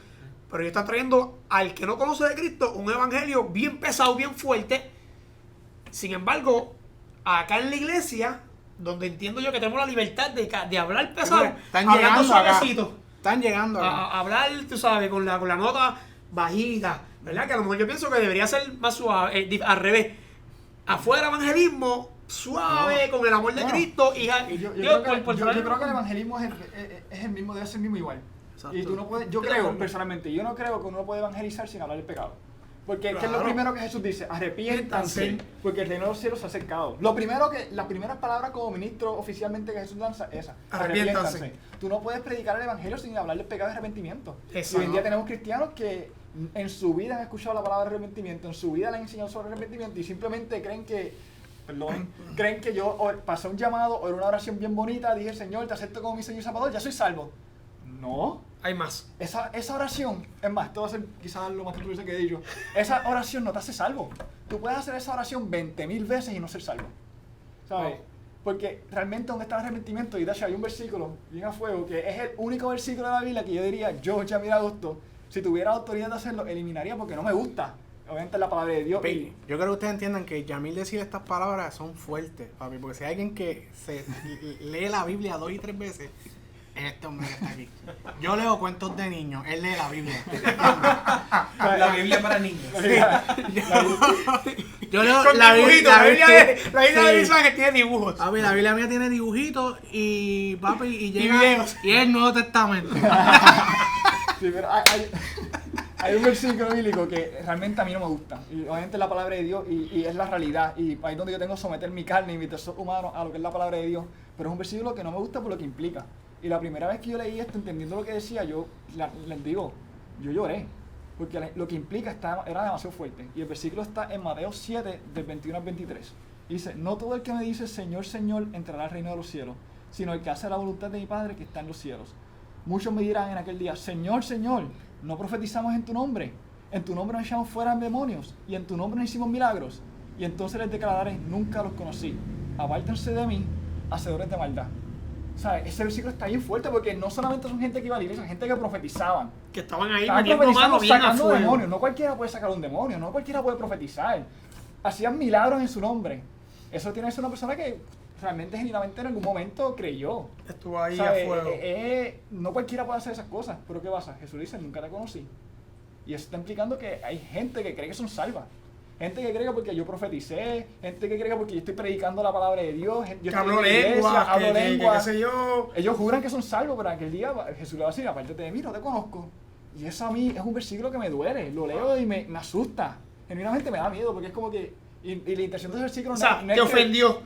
pero ellos están trayendo al que no conoce de Cristo un evangelio bien pesado, bien fuerte. Sin embargo, acá en la iglesia, donde entiendo yo que tenemos la libertad de hablar pesado, Están hablando llegando acá. suavecito, Están llegando acá. a hablar, tú sabes, con la nota bajita, ¿verdad? Que a lo mejor yo pienso que debería ser más suave, al revés. Afuera evangelismo, suave, con el amor de Bueno, Cristo y yo creo que el evangelismo es el mismo, debe ser el mismo igual. Exacto. Y tú no puedes, yo creo no creo que uno puede evangelizar sin hablar del pecado. Porque ¿qué es lo Claro. primero que Jesús dice? Arrepiéntanse, porque el reino de los cielos se ha acercado. La primera palabra como ministro oficialmente que Jesús lanza es esa. Arrepiéntanse. Tú no puedes predicar el evangelio sin hablar del pecado y arrepentimiento. Exacto. Y hoy en día tenemos cristianos que en su vida han escuchado la palabra arrepentimiento, en su vida le han enseñado sobre arrepentimiento y simplemente creen que yo pasé un llamado o una oración bien bonita, dije, Señor, te acepto como mi Señor y Salvador, ya soy salvo. No. hay más. Esa oración, es más, esto va a ser quizás lo más controversial que he dicho, esa oración no te hace salvo. Tú puedes hacer esa oración 20.000 veces y no ser salvo. ¿Sabes? Porque realmente donde está el arrepentimiento, y de hecho hay un versículo bien a fuego, que es el único versículo de la Biblia que yo diría, yo, Jamil Agosto, si tuviera autoridad de hacerlo, eliminaría porque no me gusta. Obviamente la palabra de Dios. Papi, yo creo que ustedes entiendan que Yamil decir estas palabras son fuertes, papi, porque si hay alguien que se lee la Biblia 2 y 3 veces, es este hombre que está aquí. Yo leo cuentos de niños, él lee la Biblia. La Biblia para niños. Yo leo Con la dibujitos, Biblia. la Biblia de Sí. Isaac que tiene dibujos. Papi, la Biblia mía tiene dibujitos y papi, y llega videos. y es el Nuevo Testamento. Sí, pero hay un versículo bíblico que realmente a mí no me gusta. Y obviamente es la palabra de Dios y es la realidad. Y ahí es donde yo tengo que someter mi carne y mi tesoro humano a lo que es la palabra de Dios. Pero es un versículo que no me gusta por lo que implica. Y la primera vez que yo leí esto, entendiendo lo que decía, yo les digo, yo lloré. Porque lo que implica era demasiado fuerte. Y el versículo está en Mateo 7, del 21 al 23. Dice, no todo el que me dice Señor, Señor, entrará al reino de los cielos, sino el que hace la voluntad de mi Padre que está en los cielos. Muchos me dirán en aquel día, Señor, Señor, no profetizamos en tu nombre nos echamos fuera demonios, y en tu nombre no hicimos milagros. Y entonces les declararé, nunca los conocí. Apártense de mí, hacedores de maldad. ¿Sabes? Ese versículo está bien fuerte porque no solamente son gente que iba a la iglesia, son gente que profetizaban. Que estaban ahí Estaban metiendo mano bien a sacando fuego. demonios. No cualquiera puede sacar un demonio, no cualquiera puede profetizar. Hacían milagros en su nombre. Eso tiene que ser una persona que realmente, genuinamente, en algún momento creyó. Estuvo ahí ¿Sabes? a fuego. No cualquiera puede hacer esas cosas. Pero ¿qué pasa? Jesús dice, nunca te conocí. Y eso está implicando que hay gente que cree que son salvas. Gente que cree que porque yo profeticé, gente que cree que porque yo estoy predicando la palabra de Dios, yo Que hablo estoy en la iglesia, lengua, hablo que lengua. qué sé yo. Ellos juran que son salvos, pero aquel día Jesús le va a decir, apártate de mí, no te conozco. Y eso a mí es un versículo que me duele, lo leo y me asusta. Genuinamente me da miedo, porque es como que... Y la intención de ese versículo O sea, no te es que- ofendió.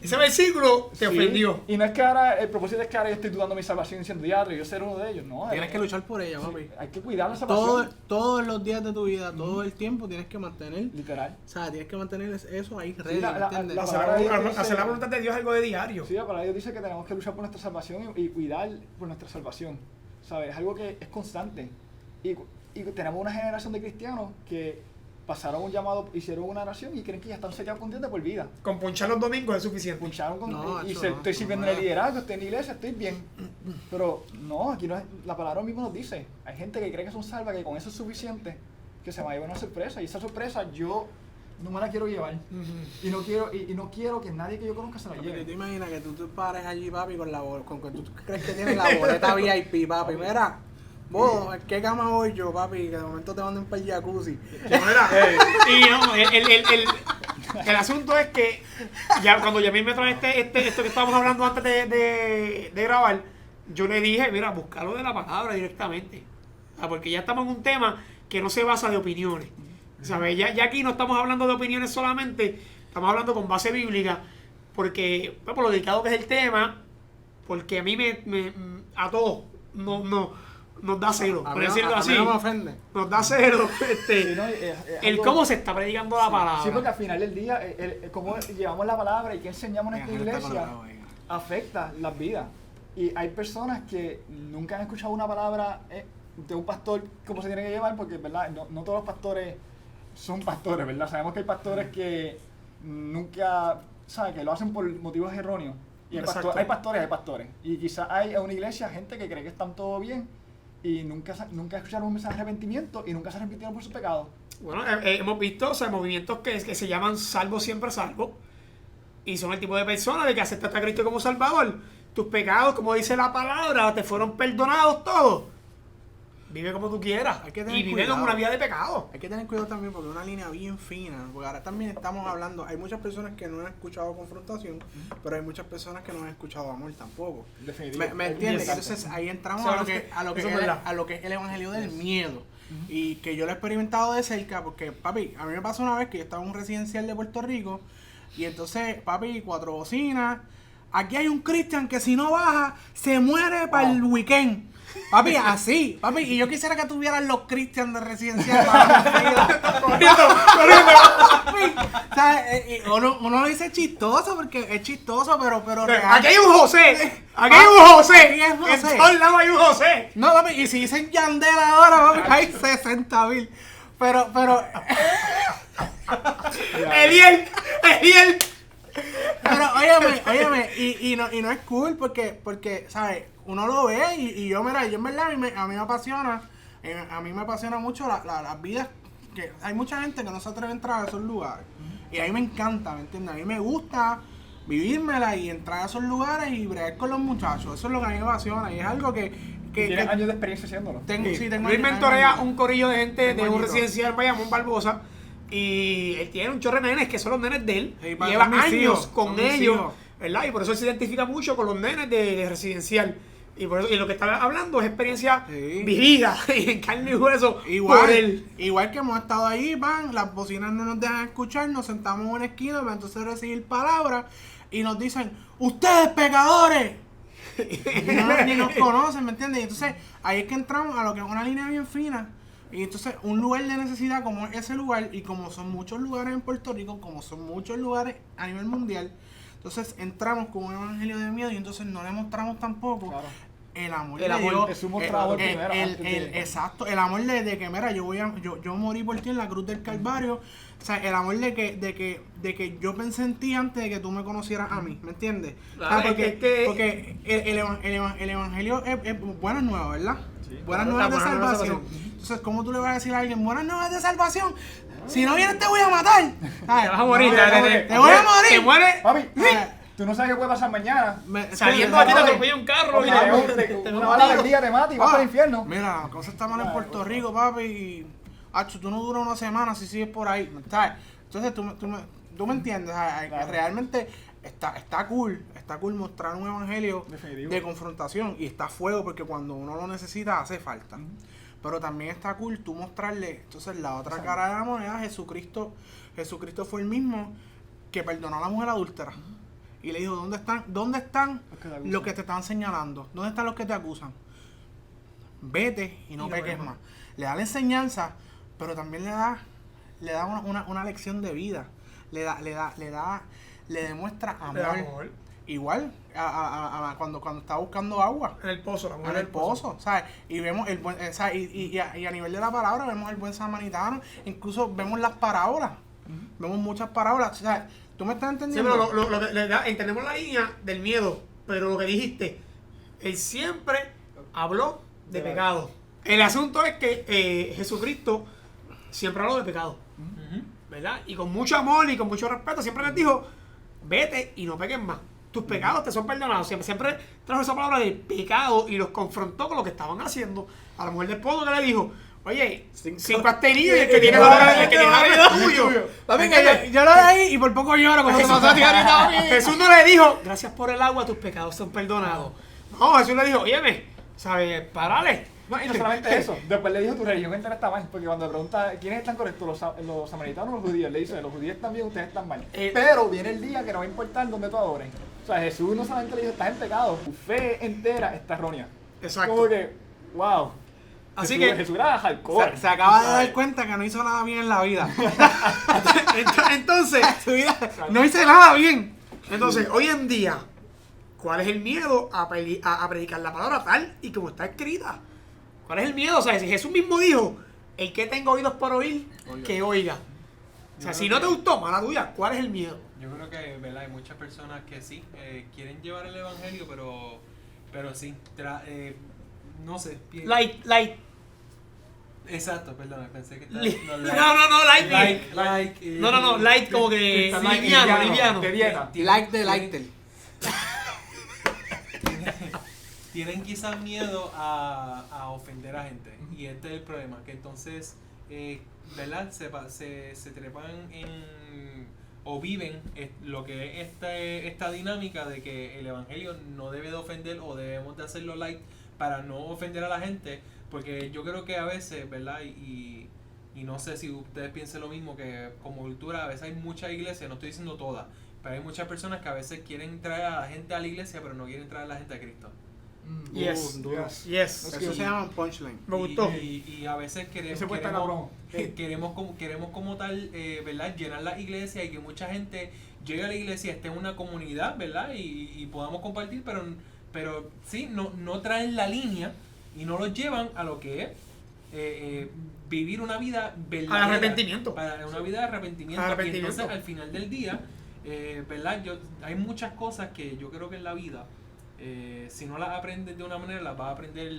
Ese versículo te Sí, ofendió. Y no es que ahora, el propósito es que ahora yo estoy dudando de mi salvación diciendo diablo, yo ser uno de ellos. No, Tienes que luchar por ella, papi. hay que cuidar la salvación. Todos los días de tu vida, todo el tiempo tienes que mantener, Literal. o sea, tienes que mantener eso ahí ready, la- ¿entiendes? la- Hacer palabra de Dios dice- hacer la voluntad de Dios es algo de diario. Sí, la palabra de Dios dice que tenemos que luchar por nuestra salvación y cuidar por nuestra salvación. ¿Sabes? Es algo que es constante. Y tenemos una generación de cristianos que pasaron un llamado, hicieron una oración y creen que ya están sellados con Dios de por vida. Con ponchar los domingos es suficiente. Puncharon con No, y eso se, no, estoy eso sirviendo no en el es. liderazgo, estoy en la iglesia, estoy bien. Pero no, aquí no es, la palabra mismo nos dice, hay gente que cree que son salvas, que con eso es suficiente, que se va a llevar una sorpresa. Y esa sorpresa yo no me la quiero llevar. Y no quiero que nadie que yo conozca se la Papi, ¿tú te lleve. imaginas que tú te pares allí, papi, con que tú crees que tienes la boleta VIP, papi? Mira, vos, ¿en qué cama voy yo, papi? Que de momento te manden para el jacuzzi. Mira, y no, el asunto es que ya cuando Yamil me trae esto que estábamos hablando antes de grabar, yo le dije, mira, buscarlo de la palabra directamente. Porque ya estamos en un tema que no se basa de opiniones. ¿Sabes? Ya aquí no estamos hablando de opiniones solamente, estamos hablando con base bíblica, porque por lo delicado que es el tema, porque a mí a todos nos da cero, A por mí no- decirlo a así. mí no me ofende. Nos da cero Sí, no, el algo- cómo se está predicando la palabra. Sí, porque al final del día, cómo llevamos la palabra y qué enseñamos en esta Mira, está iglesia colorado, venga. afecta las vidas. Y hay personas que nunca han escuchado una palabra de un pastor cómo se tiene que llevar, porque ¿verdad? No todos los pastores son pastores, ¿verdad? Sabemos que hay pastores que nunca, ¿sabes? Que lo hacen por motivos erróneos. Y Exacto. hay pastores. Y quizás hay en una iglesia gente que cree que están todo bien y nunca escucharon un mensaje de arrepentimiento y nunca se arrepintieron por sus pecados. Bueno, hemos visto, o sea, movimientos que se llaman salvo siempre salvo, y son el tipo de personas de que aceptaste a Cristo como Salvador. Tus pecados, como dice la palabra, te fueron perdonados todos. Vive como tú quieras. Hay que tener Y vive cuidado. como una vida de pecado. Hay que tener cuidado también porque es una línea bien fina, porque ahora también estamos hablando, hay muchas personas que no han escuchado confrontación, pero hay muchas personas que no han escuchado amor tampoco. Definitivo. ¿Me entiendes? Exacto. Entonces ahí entramos Eso a lo es- que eso es verdad. a lo que es el evangelio del miedo. Y que yo lo he experimentado de cerca porque, papi, a mí me pasó una vez que yo estaba en un residencial de Puerto Rico y entonces, papi, 4 bocinas. Aquí hay un Cristian que si no baja, se muere para el weekend. Papi, así, papi, y yo quisiera que tuvieran los Cristian de residencial. Papi, o sea, uno lo dice chistoso porque es chistoso, pero real. Aquí hay un José. Aquí hay un José. Aquí hay José. En todos lados hay un José. No, papi, y si dicen Yandel ahora, papi, hay 60,000. Pero, Eliel. pero, óyeme, y no es cool porque, ¿sabes? Uno lo ve y yo, mira, yo en verdad, a mí me apasiona mucho las vidas, que hay mucha gente que no se atreve a entrar a esos lugares. Y a mí me encanta, ¿me entiendes? A mí me gusta vivírmela y entrar a esos lugares y bregar con los muchachos. Eso es lo que a mí me apasiona y es algo que Tienes años de experiencia haciéndolo. tengo, sí, tengo Luis años- mentorea años. un corillo de gente Tengo de un añitos. residencial en Bayamón, Barbosa. Y él tiene un chorro de nenes que son los nenes de él. Sí, para- Lleva son mis años hijos, son con mis ellos, hijos. ¿verdad? Y por eso él se identifica mucho con los nenes de residencial. Y por eso, y lo que está hablando es experiencia Sí. vivida y en carne y hueso por Igual, él. igual que hemos estado ahí, van, las bocinas no nos dejan escuchar, nos sentamos en una esquina para entonces recibir palabras y nos dicen, ¡ustedes pecadores! Y ni nos conocen, ¿me entiendes? Y entonces ahí es que entramos a lo que es una línea bien fina. Y entonces un lugar de necesidad como es ese lugar, y como son muchos lugares en Puerto Rico, como son muchos lugares a nivel mundial, entonces entramos con un evangelio de miedo y entonces no le mostramos tampoco Claro. el amor El de amor, Dios. Jesús mostraba el primero antes de- Exacto, el amor de que, mira, yo morí por ti en la cruz del Calvario. O sea, el amor de que yo pensé en ti antes de que tú me conocieras a mí, ¿me entiendes? Claro, O sea, es que- porque el evangelio es buenas nuevas, ¿verdad? Sí. Buenas Claro, nuevas de las buenas nuevas de salvación. Entonces, ¿cómo tú le vas a decir a alguien buenas nuevas de salvación? Si no vienes te voy a matar. Te vas a morir. No, Te voy a morir. Te mueres Papi, Eh, tú no sabes qué puede pasar mañana. saliendo de aquí, te atropella un carro. y Una bala del día te mata y vas para el infierno. Mira, la cosa está mal en Puerto Rico, papi. Y, acho, tú no duras una semana si sigues por ahí, ¿sabes? Entonces, tú me entiendes, ¿sabes? Claro. Realmente está cool mostrar un evangelio Definitivo. de confrontación y está a fuego porque cuando uno lo necesita hace falta. Pero también está cool tú mostrarle, entonces, la otra cara de la moneda. Jesucristo fue el mismo que perdonó a la mujer adúltera. Y le dijo, ¿dónde están Los que te acusan? los que te están señalando? ¿Dónde están los que te acusan? Vete y no peques más. Le da la enseñanza, pero también le da una lección de vida. Le demuestra amor. igual cuando está buscando agua. En el pozo, la mujer En el pozo, ¿sabes? Y vemos el buen, ¿sabes? Y a nivel de la palabra vemos el buen samaritano, incluso vemos las parábolas, vemos muchas parábolas, ¿sabes? ¿Tú me estás Sí, entendiendo? pero lo que entendemos la línea del miedo, pero lo que dijiste, él siempre habló de pecado. El asunto es que Jesucristo siempre habló de pecado, ¿verdad? Y con mucho amor y con mucho respeto siempre les dijo, vete y no peques más. Tus pecados te son perdonados. Siempre trajo esa palabra de pecado y los confrontó con lo que estaban haciendo. A la mujer del pozo que le dijo, oye, 5 pastelillos y el que tiene la vida es tuyo. Papi, que yo lo leí y por poco lloro cuando te pasó a ti ahorita, papi. Jesús no le dijo, gracias por el agua, tus pecados son perdonados. No, Jesús le dijo, óyeme, ¿sabes? Párale. No, y no solamente eso, después le dijo tu religión entera está mal, porque cuando le pregunta quiénes están correctos, los samaritanos o los judíos, le dice, los judíos están bien, ustedes están mal. Pero viene el día que no va a importar dónde tú adores. O sea, Jesús no solamente le dijo, estás en pecado, tu fe entera está errónea. Exacto. Como que, wow. Así Jesús, que Jesús era hardcore. Se acaba de dar cuenta que no hizo nada bien en la vida. entonces, Su vida no hice nada bien. entonces, hoy en día, ¿cuál es el miedo a predicar la palabra tal y como está escrita? ¿Cuál es el miedo? O sea, si Jesús mismo dijo, el que tenga oídos por oír, que oiga. O sea, si no te gustó, mala tuya, ¿cuál es el miedo? Yo creo que, ¿verdad? Hay muchas personas que sí, quieren llevar el evangelio, pero sí, no sé. Light. Exacto, perdón, pensé que estaba... No, light. No, light como que liviano. De dieta. Like de Lightel. Tienen quizás miedo a ofender a gente. Y este es el problema, que entonces, ¿verdad? Se trepan o viven lo que es esta dinámica de que el evangelio no debe de ofender o debemos de hacerlo light para no ofender a la gente, porque yo creo que a veces, ¿verdad? Y no sé si ustedes piensen lo mismo, que como cultura a veces hay muchas iglesias, no estoy diciendo todas, pero hay muchas personas que a veces quieren traer a la gente a la iglesia, pero no quieren traer a la gente a Cristo. Yes. Eso se llama punchline. Me gustó. Y a veces queremos como tal, ¿verdad? Llenar la iglesia y que mucha gente llegue a la iglesia, esté en una comunidad, ¿verdad? Y podamos compartir, pero sí, no traen la línea y no los llevan a lo que es vivir una vida verdadera. Al arrepentimiento. Para una vida de arrepentimiento. Y entonces al final del día, ¿verdad? Hay muchas cosas que yo creo que en la vida, si no las aprendes de una manera, las vas a aprender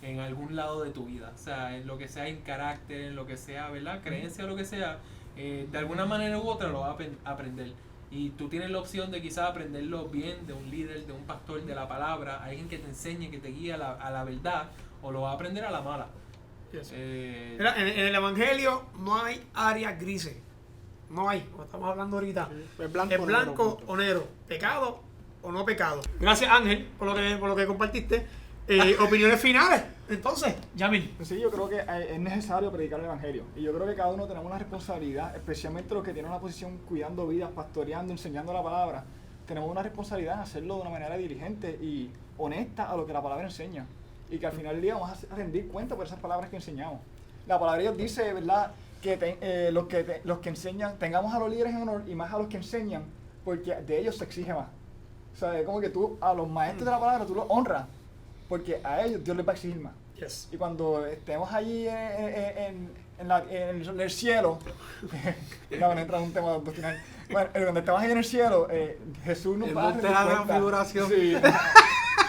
en algún lado de tu vida. O sea, en lo que sea, en carácter, en lo que sea, ¿verdad? Creencia, lo que sea, de alguna manera u otra lo vas a aprender. Y tú tienes la opción de quizás aprenderlo bien de un líder, de un pastor, de la palabra, alguien que te enseñe, que te guíe a la verdad, o lo vas a aprender a la mala. Yes. Mira, en el evangelio no hay áreas grises. No hay, como estamos hablando ahorita. Es blanco, Es blanco o negro, pecado o no pecado. Gracias, Ángel, por lo que compartiste. Opiniones finales. Entonces, Yamil. Sí, yo creo que es necesario predicar el evangelio. Y yo creo que cada uno tenemos una responsabilidad, especialmente los que tienen una posición cuidando vidas, pastoreando, enseñando la palabra. Tenemos una responsabilidad en hacerlo de una manera diligente y honesta a lo que la palabra enseña. Y que al final del día vamos a rendir cuenta por esas palabras que enseñamos. La palabra de Dios dice, ¿verdad?, que los que enseñan, tengamos a los líderes en honor y más a los que enseñan, porque de ellos se exige más. O sea, es como que tú, a los maestros de la palabra, tú los honras, porque a ellos Dios les va a exigir más. Yes. Y cuando estemos allí en el cielo, no entra en un tema doctrinal. Bueno, cuando estemos allí en el cielo, Jesús nos va a rendir la cuenta. transfiguración. Sí.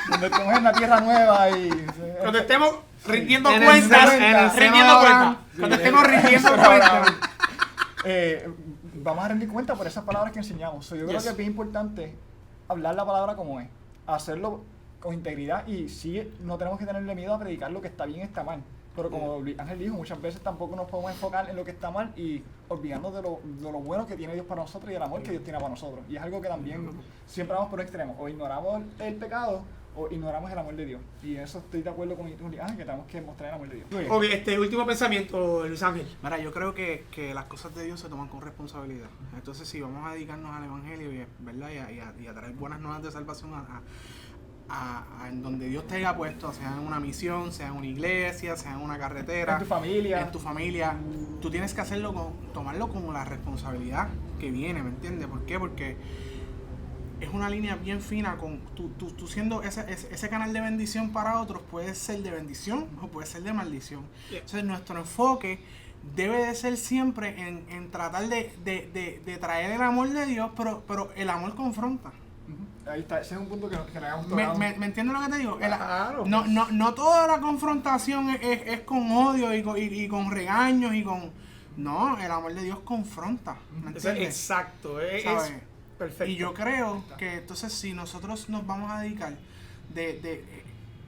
Cuando estemos en la tierra nueva y... Cuando estemos rindiendo En el cuentas, seno- en el seno rindiendo de Abraham. cuentas. Cuando estemos rindiendo cuentas. Vamos a rendir cuenta por esas palabras que enseñamos. So, yo creo Yes. que es bien importante hablar la palabra como es, hacerlo con integridad y sí, no tenemos que tenerle miedo a predicar lo que está bien y está mal. Pero como Ángel dijo, muchas veces tampoco nos podemos enfocar en lo que está mal y olvidarnos de lo bueno que tiene Dios para nosotros y el amor que Dios tiene para nosotros. Y es algo que también siempre vamos por extremos. O ignoramos el pecado o ignoramos el amor de Dios. Y en eso estoy de acuerdo con Ángel, que tenemos que mostrar el amor de Dios. Ok, último pensamiento, Luis Ángel. Mira, yo creo que las cosas de Dios se toman con responsabilidad. Entonces, si vamos a dedicarnos al Evangelio, ¿verdad? Y a traer buenas nuevas de salvación en donde Dios te haya puesto, sea en una misión, sea en una iglesia, sea en una carretera, En tu familia. tú tienes que hacerlo tomarlo como la responsabilidad que viene, ¿me entiendes? ¿Por qué? Porque es una línea bien fina con tú siendo ese canal de bendición para otros, puede ser de bendición o puede ser de maldición. Entonces nuestro enfoque debe de ser siempre en tratar de traer el amor de Dios, pero el amor confronta. Ahí está, ese es un punto que le habíamos ¿Me entiendes lo que te digo? Claro. No toda la confrontación es con odio y con regaños y con... No, el amor de Dios confronta. ¿Me entiendes? Exacto, es perfecto. Y yo creo que entonces si nosotros nos vamos a dedicar de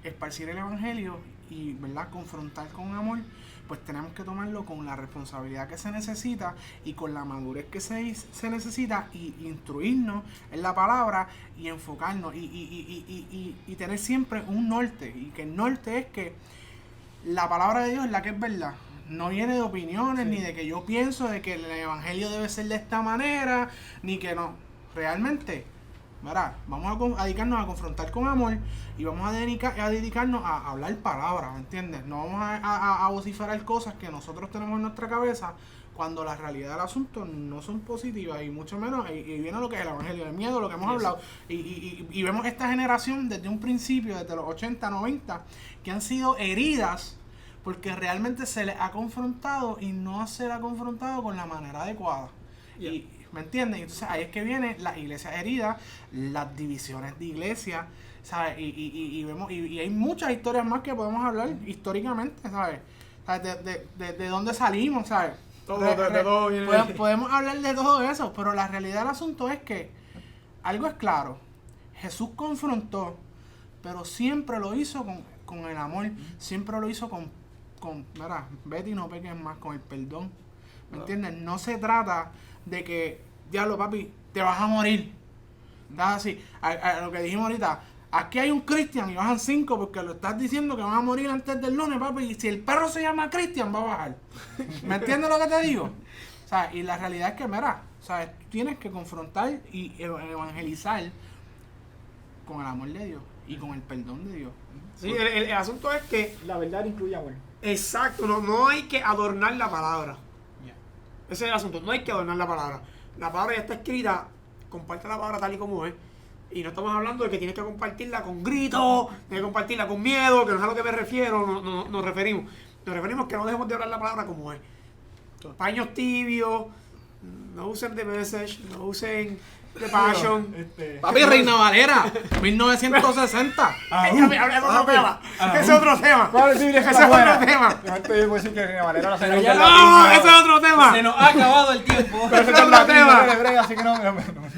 esparcir el evangelio y, ¿verdad?, confrontar con amor, pues tenemos que tomarlo con la responsabilidad que se necesita y con la madurez que se necesita, y instruirnos en la palabra y enfocarnos y tener siempre un norte, y que el norte es que la palabra de Dios es la que es verdad. No viene de opiniones, ni de que yo pienso de que el evangelio debe ser de esta manera, ni que no. Realmente, ¿verdad? Vamos a dedicarnos a confrontar con amor y vamos a dedicarnos a hablar palabras, ¿me entiendes? No vamos a vociferar cosas que nosotros tenemos en nuestra cabeza cuando la realidad del asunto no son positivas, y mucho menos, y viene lo que es el evangelio, el miedo, lo que hemos hablado. Y vemos esta generación desde un principio, desde los 80, 90, que han sido heridas porque realmente se les ha confrontado y no se les ha confrontado con la manera adecuada. Y, ¿me entiendes? Entonces ahí es que vienen las iglesias heridas, las divisiones de iglesias, ¿sabes? Y vemos, y hay muchas historias más que podemos hablar históricamente, ¿sabes? De dónde salimos, ¿sabes? Podemos hablar de todo eso, pero la realidad del asunto es que algo es claro: Jesús confrontó, pero siempre lo hizo con el amor, siempre lo hizo con ¿verdad? Vete y no peques más, con el perdón. ¿Me entiendes? No se trata de que, diablo, papi, te vas a morir. ¿Estás así? A lo que dijimos ahorita, aquí hay un Cristian y bajan 5 porque lo estás diciendo que van a morir antes del lunes, papi. Y si el perro se llama Cristian, va a bajar. ¿Me entiendes lo que te digo? O sea, y la realidad es que, mira, ¿sabes? Tienes que confrontar y evangelizar con el amor de Dios y con el perdón de Dios. Sí, el asunto es que... La verdad incluye amor. Exacto, no hay que adornar la palabra. Ese es el asunto, no hay que adornar la palabra. La palabra ya está escrita, comparte la palabra tal y como es. Y no estamos hablando de que tienes que compartirla con gritos, tienes que compartirla con miedo, que no es a lo que me refiero, nos referimos. Nos referimos que no dejemos de hablar la palabra como es. Paños tibios, no usen The Message, no usen The Passion. Papi, Reina Valera, 1960. Es otro tema. Es otro tema. Ese es otro tema. Yo puedo decir que Reina Valera Pero ya No, ese es otro tema. Se nos ha acabado el tiempo. Pero ese es otro tema. Así que no.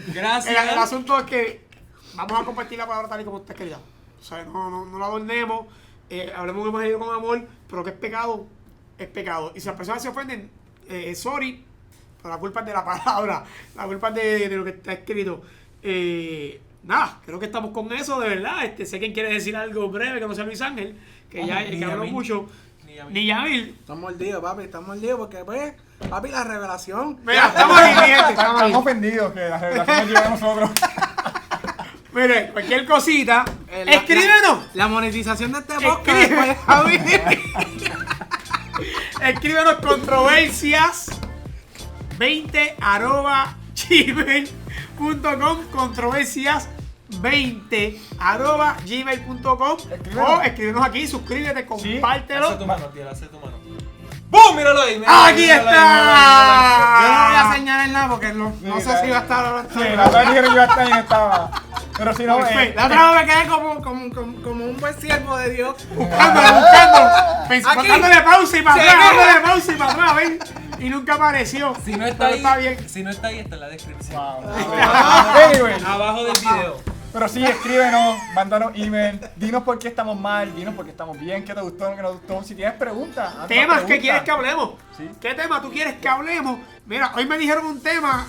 Gracias. El asunto es que vamos a compartir la palabra tal y como usted quería. O sea, no la adornemos. Hablemos de evangelio con amor, pero que es pecado, es pecado. Y si las personas se ofenden, sorry, pero la culpa es de la palabra, la culpa es de lo que está escrito. Nada, creo que estamos con eso, de verdad. Sé quien quiere decir algo breve, que no sea Luis Ángel, que ya que habló mucho. Ni Yamil. Estamos mordidos, papi, estamos mordidos porque, pues, papi, la revelación. Mira, estamos ahí, gente, Estamos ofendidos que la revelación nos lleve a nosotros. Mire, cualquier cosita, escríbenos. La monetización de este podcast, pues, Javi. Escríbenos controversias20@gmail.com, controversias20@gmail.com, o escríbenos aquí, suscríbete, compártelo. Hace tu mano, tío, hace tu mano. ¡Bum! ¡Míralo ahí! ¡Aquí está! Yo no voy a señalar nada porque no sé si va a estar o no está. Sí, la otra vez dijeron que iba a estar y no estaba. Pero si no, La otra vez me quedé como un buen siervo de Dios. Dándole pausa y para atrás, ven. Y nunca apareció. Si no está Pero ahí, está bien. si no está ahí, está en la descripción. Anyway. Abajo del video. Pero sí, escríbenos, mándanos email, dinos por qué estamos mal, dinos por qué estamos bien, qué te gustó, qué no te gustó. Si tienes preguntas, haznos Temas preguntas. que quieres que hablemos. Sí. ¿Qué tema tú quieres que hablemos? Mira, hoy me dijeron un tema.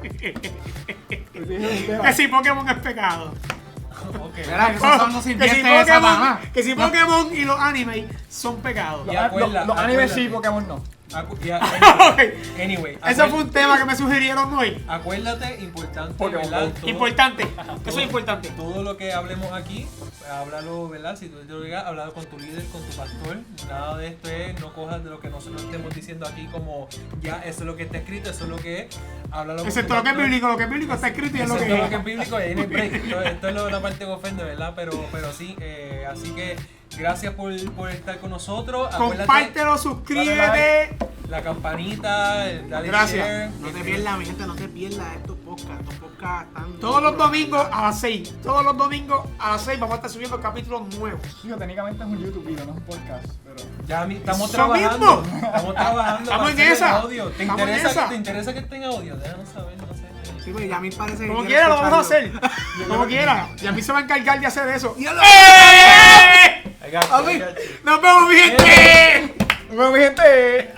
Que si Pokémon es pecado. Mira, que esos son los sirvientes de Satanás. Que si Pokémon y los animes son pecados. Los animes sí, Pokémon no. Anyway, Ese fue un tema que me sugirieron hoy. acuérdate, importante, Pokémon ¿verdad? Go. Todo- Importante. Eso todo- es importante. Todo lo que hablemos aquí, háblalo, ¿verdad? Si tú te lo digas, háblalo con tu líder, con tu pastor. Nada de esto es, no cojas de lo que nosotros estemos diciendo aquí como ya, eso es lo que está escrito, eso es lo que es. Háblalo con Excepto tu lo que es pastor. bíblico. Lo que es bíblico está escrito y es lo Excepto que lo que es. es bíblico, ahí no hay break. Esto es la parte que ofende, ¿verdad? Pero sí, así que gracias por estar con nosotros. Acuérdate, Compártelo, suscríbete. la campanita, dale Gracias. share. No te pierdas, mi gente, no te pierdas estos podcasts. Estos podcasts están. Todos los domingos a las 6. Todos los domingos a las 6 vamos a estar subiendo capítulos nuevos. Digo, técnicamente es un YouTube video, no es un podcast, pero... Ya estamos Eso trabajando. mismo. Estamos trabajando. Estamos para en hacer esa. audio. ¿Te Estamos en interesa, esa. ¿Te interesa que esté en audio? Déjanos saber, no sé. Sí, pues ya a mí parece que Como quiere quiera lo vamos a hacer. escucharlo. Como quiera. Y a mí se va a encargar de hacer eso. ¡Diablo! ¡Eh! I got you, I got you. Nos vemos, mi gente. Bueno, mi gente...